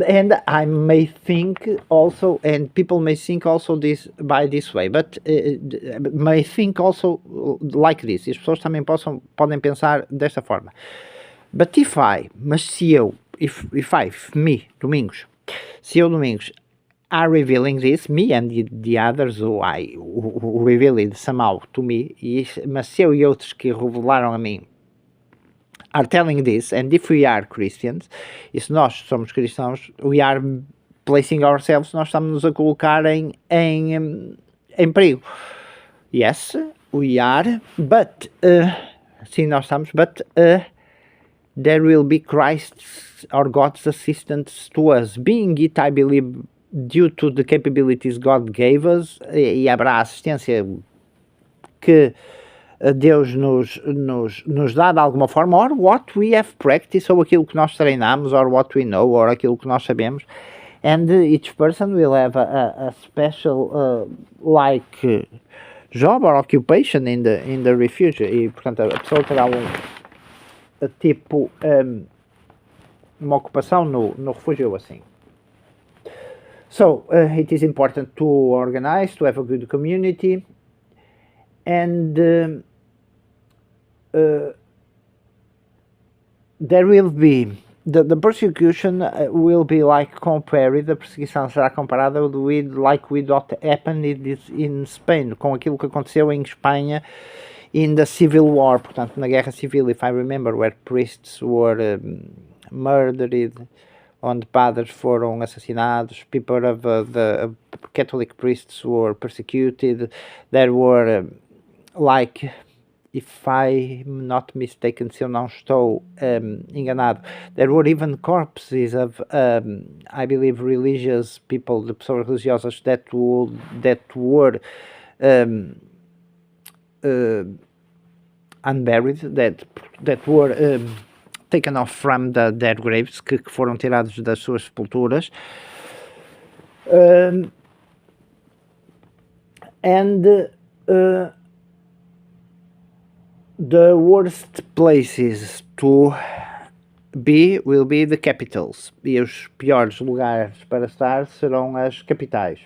And I may think also, and people may think also this way, but may think also like this. E as pessoas também podem pensar desta forma. But if me, Domingos, CEO Domingos are revealing this, me and the others who reveal it somehow to me, mas CEO e outros que revelaram a mim are telling this, and if we are Christians, e se nós somos cristãos, we are placing ourselves, nós estamos a colocar em perigo. Yes, we are, but, sim, nós estamos, but there will be Christ's or God's assistance to us. Being it, I believe, due to the capabilities God gave us, e haverá assistência que Deus nos dá de alguma forma, or what we have practiced, ou aquilo que nós treinamos, or what we know, or aquilo que nós sabemos, and each person will have a special job or occupation in the refuge, e portanto a pessoa terá uma ocupação no refúgio assim. So it is important to organize, to have a good community, and there will be the persecution will be compared, a perseguição será comparada with what happened in Spain, com aquilo que aconteceu em Espanha in the civil war, portanto na guerra civil, if I remember, where priests were murdered, onde padres foram assassinados, people of the Catholic priests were persecuted. There were if I'm not mistaken, se eu não estou enganado, there were even corpses of I believe religious people, de pessoas religiosas that were unburied, that were taken off from their graves, que foram tirados das suas sepulturas, and the worst places to be will be the capitals, e os piores lugares para estar serão as capitais.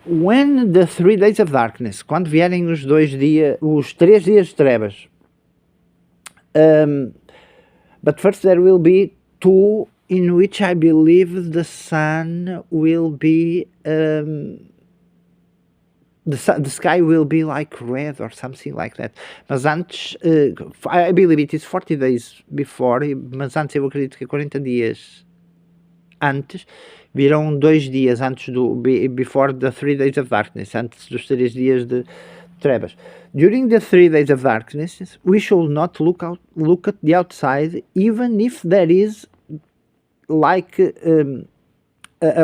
When the 3 days of darkness, quando vierem os 3 dias de trevas, but first there will be 2 in which I believe the sun will be the sky will be red or something like that. Mas antes, I believe it is 40 days before, mas antes eu acredito que 40 dias antes virão 2 dias antes before the 3 days of darkness, antes dos 3 dias de trevas. During the 3 days of darkness, we should not look at the outside, even if there is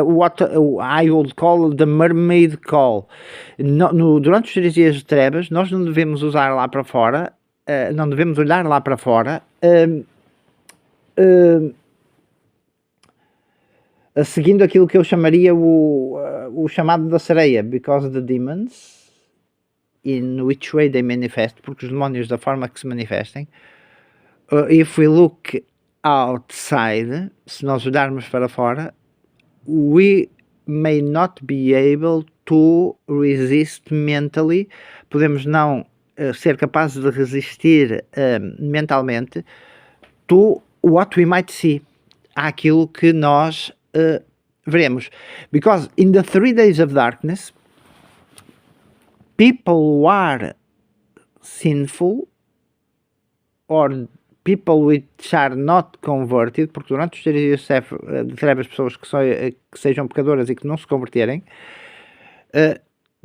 what I would call the mermaid call. Durante os 3 dias de trevas, nós não devemos usar lá para fora, não devemos olhar lá para fora, seguindo aquilo que eu chamaria o chamado da sereia, because the demons, in which way they manifest, porque os demónios, da forma que se manifestem, if we look outside, se nós olharmos para fora, we may not be able to resist mentally, podemos não ser capazes de resistir mentalmente to what we might see, àquilo que nós veremos. Because in the 3 days of darkness, people who are sinful or people which are not converted, porque durante os 3 dias de trevas, pessoas que sejam pecadoras e que não se converterem,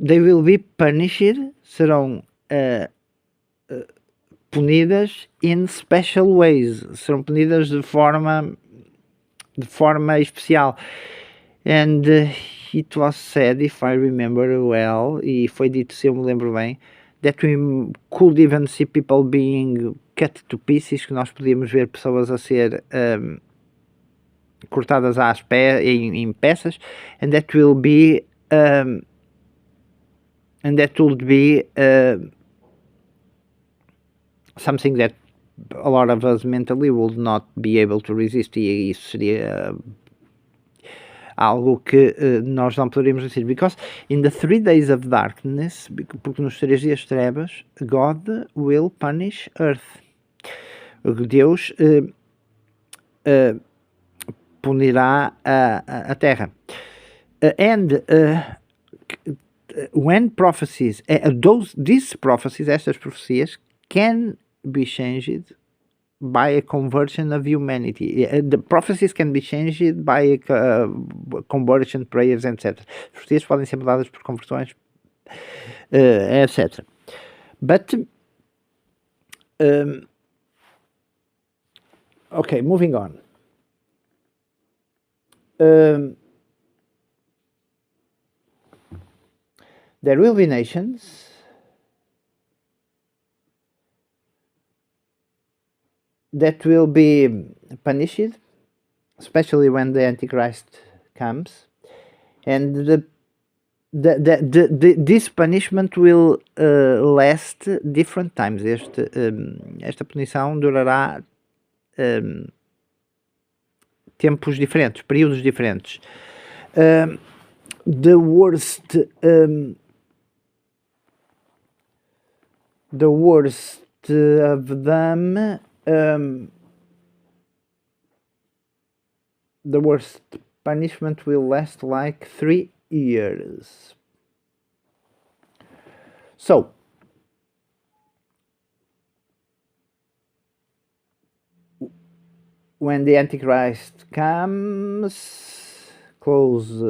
they will be punished, serão punidas in special ways, serão punidas de forma especial. And it was said, if I remember well, e foi dito, se eu me lembro bem, that we could even see people being cut to pieces, que nós podíamos ver pessoas a ser cortadas em peças, and that will be something that a lot of us mentally would not be able to resist, e isso seria algo que nós não poderíamos resistir, because in the 3 days of darkness, porque nos 3 dias de trevas, God will punish earth. Deus punirá a terra. When prophecies, estas profecias can be changed by a conversion of humanity. The prophecies can be changed by conversion, prayers, etc. As profecias podem ser mudadas por conversões, etc. But okay, moving on. There will be nations that will be punished, especially when the Antichrist comes, and this punishment will last different times. Esta punição durará tempos diferentes, períodos diferentes. The worst of them, the worst punishment will last like 3 years. So, when the Antichrist comes, close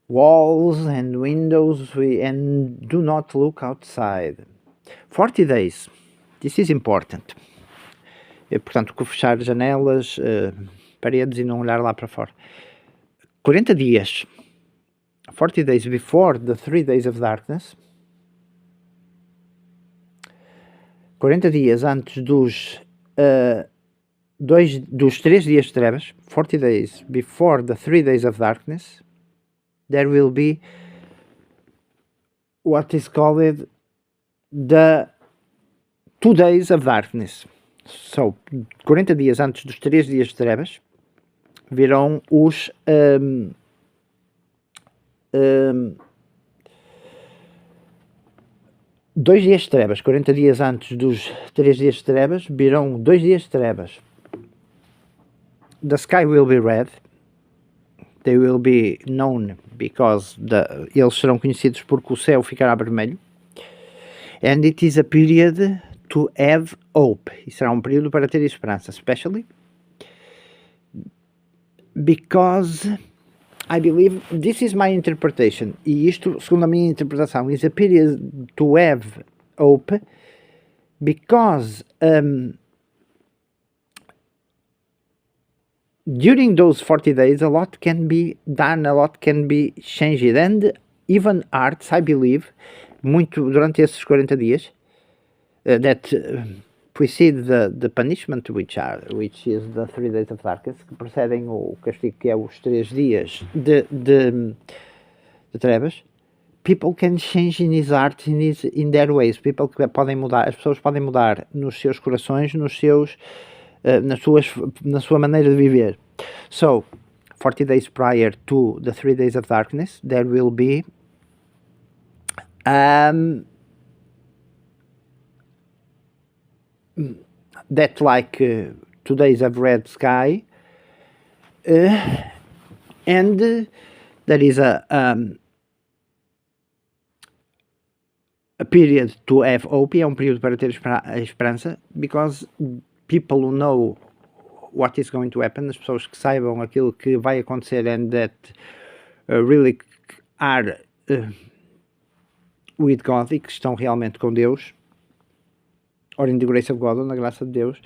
walls and windows and do not look outside. 40 days. This is important. Portanto, fechar janelas, paredes e não olhar lá para fora. 40 dias. 40 days before the 3 days of darkness. 40 dias antes dos 3 dias de trevas. 40 days before the 3 days of darkness. There will be what is called the 2 days of darkness. So, 40 dias antes dos 3 dias de trevas, virão os 2 dias de trevas. 40 dias antes dos 3 dias de trevas, virão 2 dias de trevas. The sky will be red. They will be known because eles serão conhecidos porque o céu ficará vermelho. And it is a period to have hope. E será um período para ter esperança, especially because I believe, this is my interpretation, e isto, segundo a minha interpretação, is a period to have hope because during those 40 days a lot can be done, a lot can be changed, and even arts, I believe, muito durante esses 40 dias that precede the punishment, which is the 3 days of darkness, que precedem o castigo, que é os 3 dias de trevas. People can change in his art, in their ways. People que podem mudar, as pessoas podem mudar nos seus corações, na sua maneira de viver. So, 40 days prior to the 3 days of darkness, there will be that like 2 days of red sky, and there is a period to have hope, é um período para ter esperança, because people who know what is going to happen, as pessoas que saibam aquilo que vai acontecer, and that really are with God, e que estão realmente com Deus, or in the grace of God, ou na graça de Deus,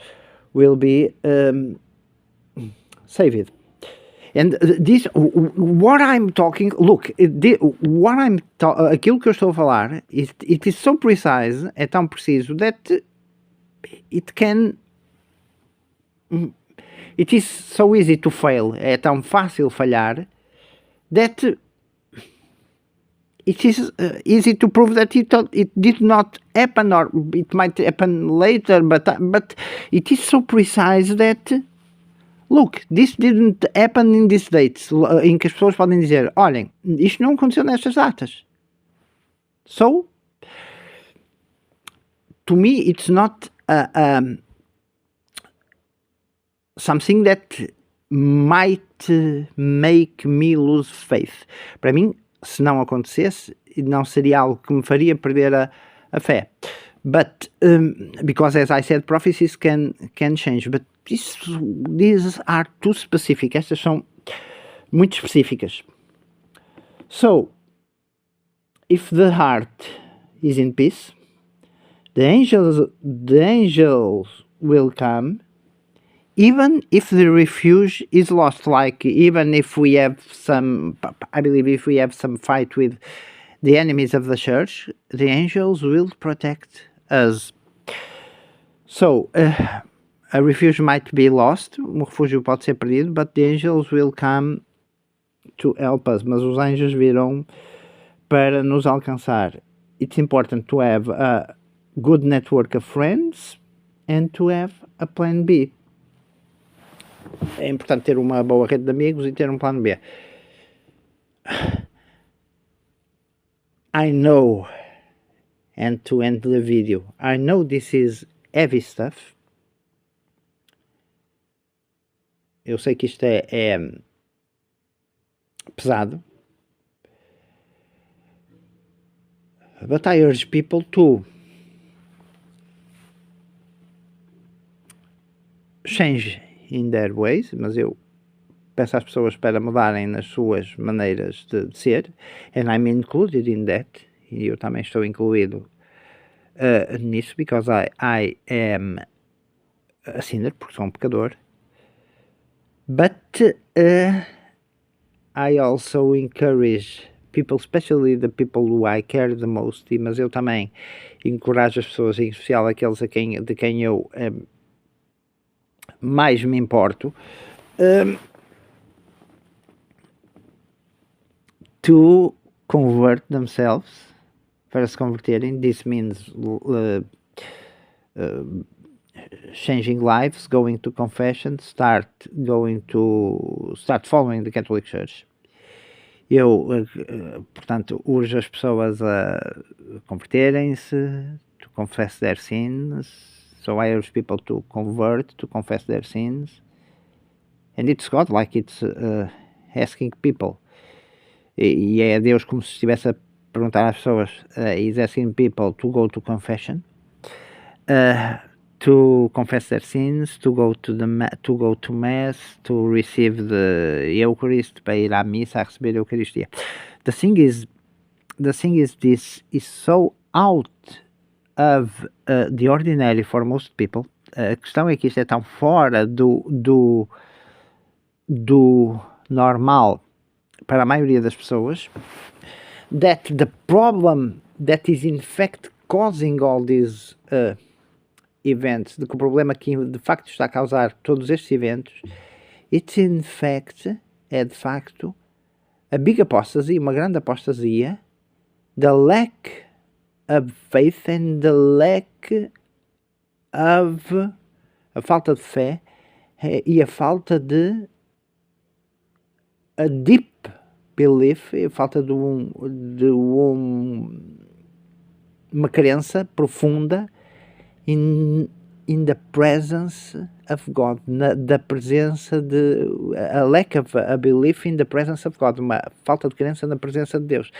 will be saved. And this, what I'm talking, look, aquilo que eu estou a falar, it is so precise, é tão preciso, that it is so easy to fail, é tão fácil falhar, that it is easy to prove that it did not happen, or it might happen later, but it is so precise that, look, this didn't happen in these dates, em que as pessoas podem dizer, olhem, isto não aconteceu nestas datas. So, to me, it's not something that might make me lose faith. Para mim, se não acontecesse, não seria algo que me faria perder a fé. But because, as I said, prophecies can change. But these are too specific. Estas são muito específicas. So, if the heart is in peace, the angels will come, even if the refuge is lost. Like, even if we have some, I believe, if we have some fight with the enemies of the church, the angels will protect us. So, a refuge might be lost, refúgio pode ser perdido, but the angels will come to help us. Mas os anjos virão para nos alcançar. It's important to have a good network of friends and to have a plan B. É importante ter uma boa rede de amigos e ter um plano B. I know, and to end the video, I know this is heavy stuff. Eu sei que isto é pesado. But I urge people to change in their ways, mas eu peço às pessoas para mudarem nas suas maneiras de ser, and I'm included in that, e eu também estou incluído nisso, because I am a sinner, porque sou um pecador, but I also encourage people, especially the people who I care the most, mas eu também encorajo as pessoas, em especial aqueles de quem eu mais me importo, to convert themselves, para se converterem. This means changing lives, going to confession, start following the Catholic Church. Eu, portanto, urjo as pessoas a converterem-se, to confess their sins. So I urge people to convert, to confess their sins. And it's God, like it's asking people. E é Deus como se estivesse a perguntar às pessoas, he's asking people to go to confession, to confess their sins, to go to mass, to receive the Eucharist, para ir à missa, a receber a Eucaristia. The thing is, this is so out of the ordinary for most people. A questão é que isto é tão fora do normal para a maioria das pessoas, that the problem that is in fact causing all these events, que o problema que de facto está a causar todos estes eventos, it's in fact, é de facto a big apostasy, uma grande apostasia, the lack of faith and the lack of, a falta de fé e a falta de a deep belief, a falta de uma crença profunda in the presence of God, da presença de, a lack of a belief in the presence of God, uma falta de crença na presença de Deus,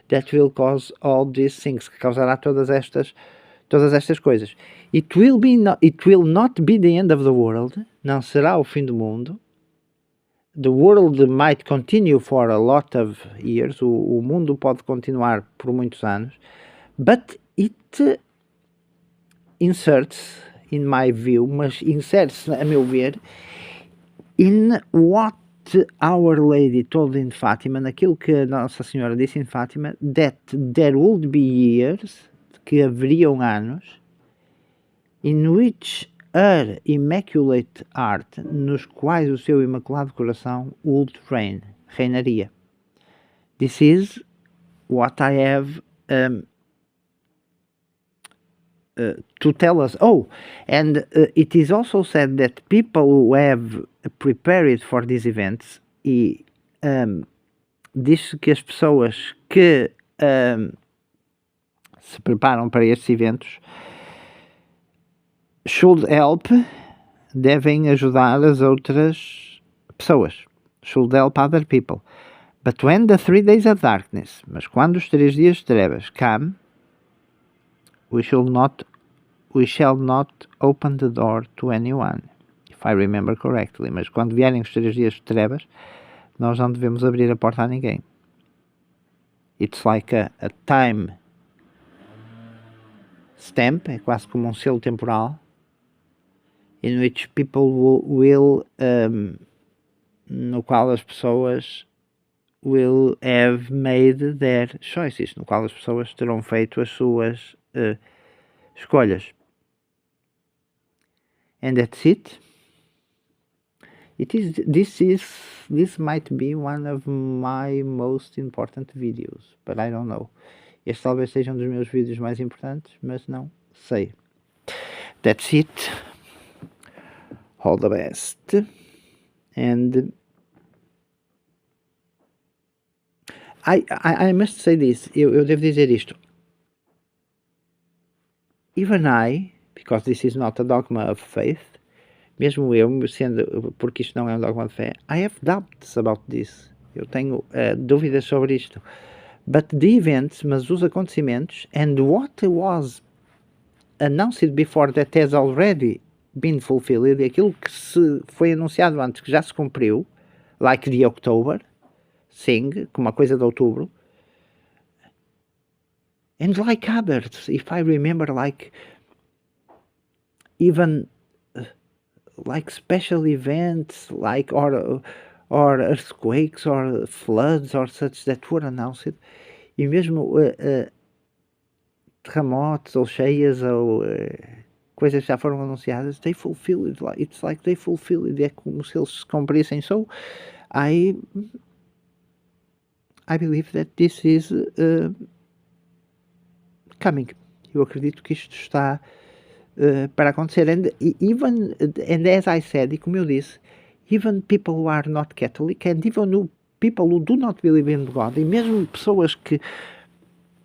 that will cause all these things, que causará todas estas coisas. It will not be the end of the world, não será o fim do mundo. The world might continue for a lot of years, o mundo pode continuar por muitos anos, but it inserts, in my view, mas insere-se, a meu ver, in what Our Lady told in Fátima, naquilo que Nossa Senhora disse em Fátima, that there would be years, que haveriam anos, in which her immaculate heart, nos quais o seu imaculado coração would reign, reinaria. This is what I have to tell us. Oh, and it is also said that people who have prepared for these events, e diz que as pessoas que se preparam para estes eventos should help devem ajudar as outras pessoas. Should help other people. But when the 3 days of darkness, mas quando os 3 dias de trevas come, we shall not open the door to anyone, if I remember correctly. Mas quando vierem os 3 dias de trevas, nós não devemos abrir a porta a ninguém. It's like a time stamp, é quase como um selo temporal, in which people will no qual as pessoas will have made their choices, no qual as pessoas terão feito as suas escolhas. And that's it. This might be one of my most important videos, but I don't know. Este talvez seja um dos meus vídeos mais importantes, mas não sei. That's it. All the best. And I must say this. Eu devo dizer isto. Even I, because this is not a dogma of faith, mesmo eu, sendo, porque isto não é um dogma de fé, I have doubts about this. Eu tenho dúvidas sobre isto. But the events, mas os acontecimentos, and what was announced before that has already been fulfilled, aquilo que se foi anunciado antes, que já se cumpriu, like the October thing, como a coisa de outubro, and like others, if I remember, like even like special events, like or earthquakes or floods or such that were announced, e mesmo terremotos ou cheias ou coisas que já foram anunciadas, they fulfill it. It's like they fulfill it. É como se eles se cumprissem. So I believe that this is coming. Eu acredito que isto está para acontecer. And as I said, e como eu disse, even people who are not Catholic, and even people who do not believe in God, e mesmo pessoas que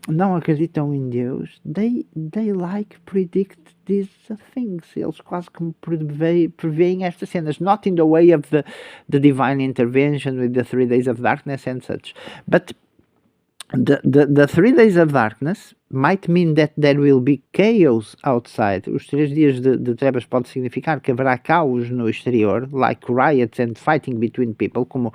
não acreditam em Deus, they like predict these things. Eles quase que preveem estas cenas, not in the way of the divine intervention with the 3 days of darkness and such, but the 3 days of darkness might mean that there will be chaos outside. Os 3 dias de trevas pode significar que haverá caos no exterior, like riots and fighting between people, como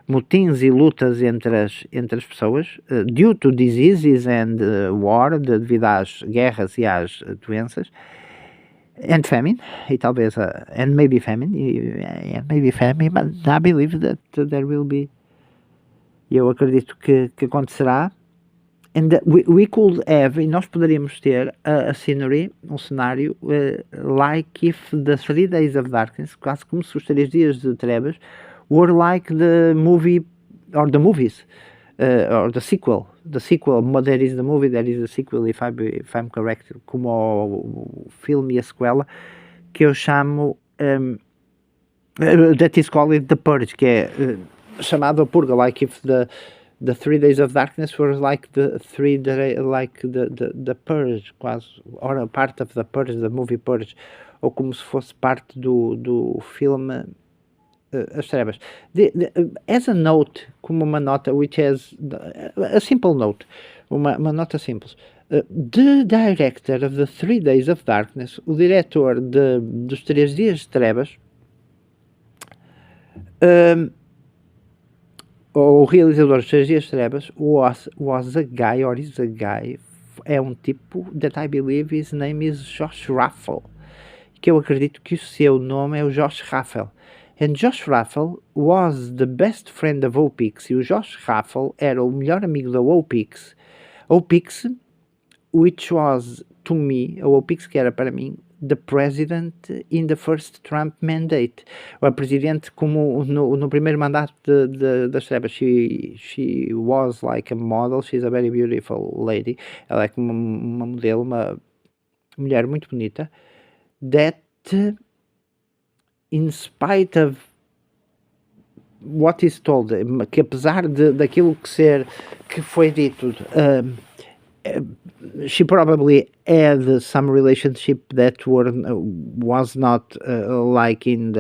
motins e lutas entre as pessoas, due to diseases and war, devido às guerras e às doenças, and famine, e talvez, and maybe famine, but I believe that there will be, eu acredito que acontecerá, and we could have, e nós poderíamos ter a scenery, um cenário, like if the 3 days of darkness, quase como se os 3 dias de trevas, were like the movie, or the movies, or the sequel, there is the movie, there is the sequel, if I'm correct, como o filme e a sequela, que eu chamo, that is called The Purge, que é chamado a purga, like if the 3 days of darkness were like the Purge, quase, or a part of the Purge, the movie Purge, ou como se fosse parte do filme As Trevas. As a note, como uma nota, which has a simple note, uma nota simples. The director of the 3 days of darkness, o diretor dos 3 dias de trevas, o realizador dos 3 dias de trevas was a guy, or is a guy, é um tipo that I believe his name is Josh Raffel, que eu acredito que o seu nome é o Josh Raffel. And Josh Raffel was the best friend of OPIX, e o Josh Raffel era o melhor amigo da OPIX, which was to me, a OPIX que era para mim, the president in the first Trump mandate, a presidente como no primeiro mandato das trevas. She was like a model, she's a very beautiful lady, ela é como uma modelo, uma mulher muito bonita, that in spite of what is told, que apesar daquilo que foi dito, she probably had some relationship that was not like in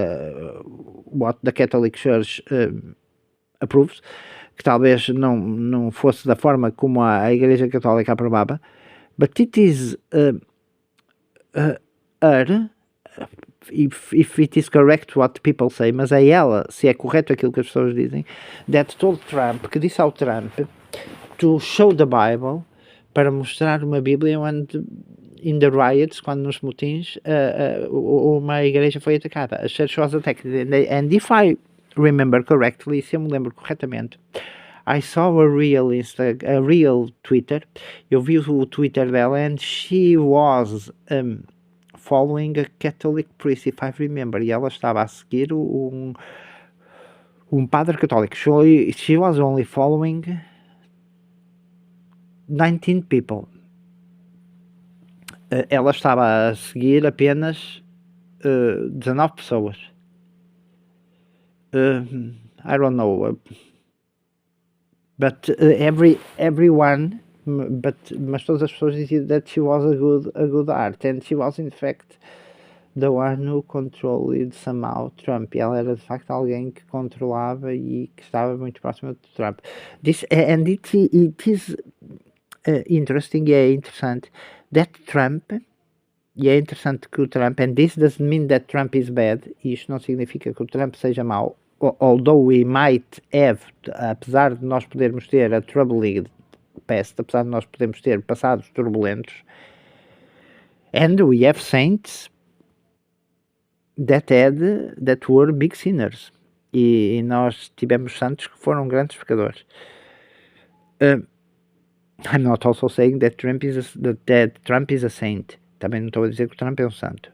what the Catholic Church approves, que talvez não fosse da forma como a Igreja Católica aprovava, but it is her, if it is correct what people say, mas é ela, se é correto aquilo que as pessoas dizem, that told Trump, que disse ao Trump to show the Bible, para mostrar uma Bíblia onde in the riots, quando nos motins, uma igreja foi atacada. A church was attacked. And if I remember correctly, se eu me lembro corretamente, I saw a real Twitter. Eu vi o Twitter dela, and she was following a Catholic priest, if I remember. E ela estava a seguir um padre católico. She was only following 19 people. Ela estava a seguir apenas 19 pessoas. I don't know, but everyone, mas todas as pessoas diziam that she was a good art, and she was in fact the one who controlled somehow Trump. E ela era de facto alguém que controlava e que estava muito próxima de Trump. And it is interesting, e é interessante that Trump, e é interessante que o Trump, and this doesn't mean that Trump is bad, e isto não significa que o Trump seja mau, although we might have, apesar de nós podermos ter a troubling past, apesar de nós podermos ter passados turbulentos, and we have saints that were big sinners, e nós tivemos santos que foram grandes pecadores. I'm not also saying that Trump is a saint. Também não estou a dizer que o Trump é um santo.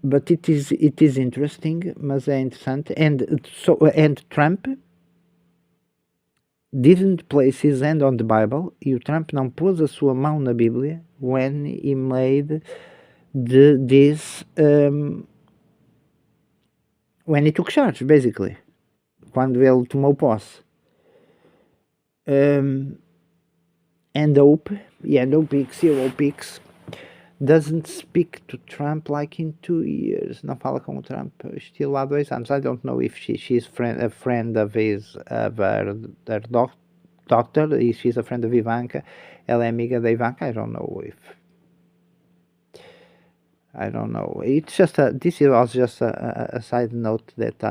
But it is interesting, mas é interessante. And Trump didn't place his hand on the Bible, e o Trump não pôs a sua mão na Bíblia when he made this when he took charge, basically, quando ele tomou posse. And OPX doesn't speak to Trump like in 2 years. Não fala com o Trump estilo há 2 anos. I don't know if she's a friend of her doctor, if she's a friend of Ivanka. Ela é amiga da Ivanka. I don't know. It's just this was just a side note that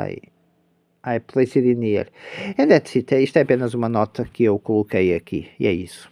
I placed it in here. And that's it. Isto é apenas uma nota que eu coloquei aqui. E é isso.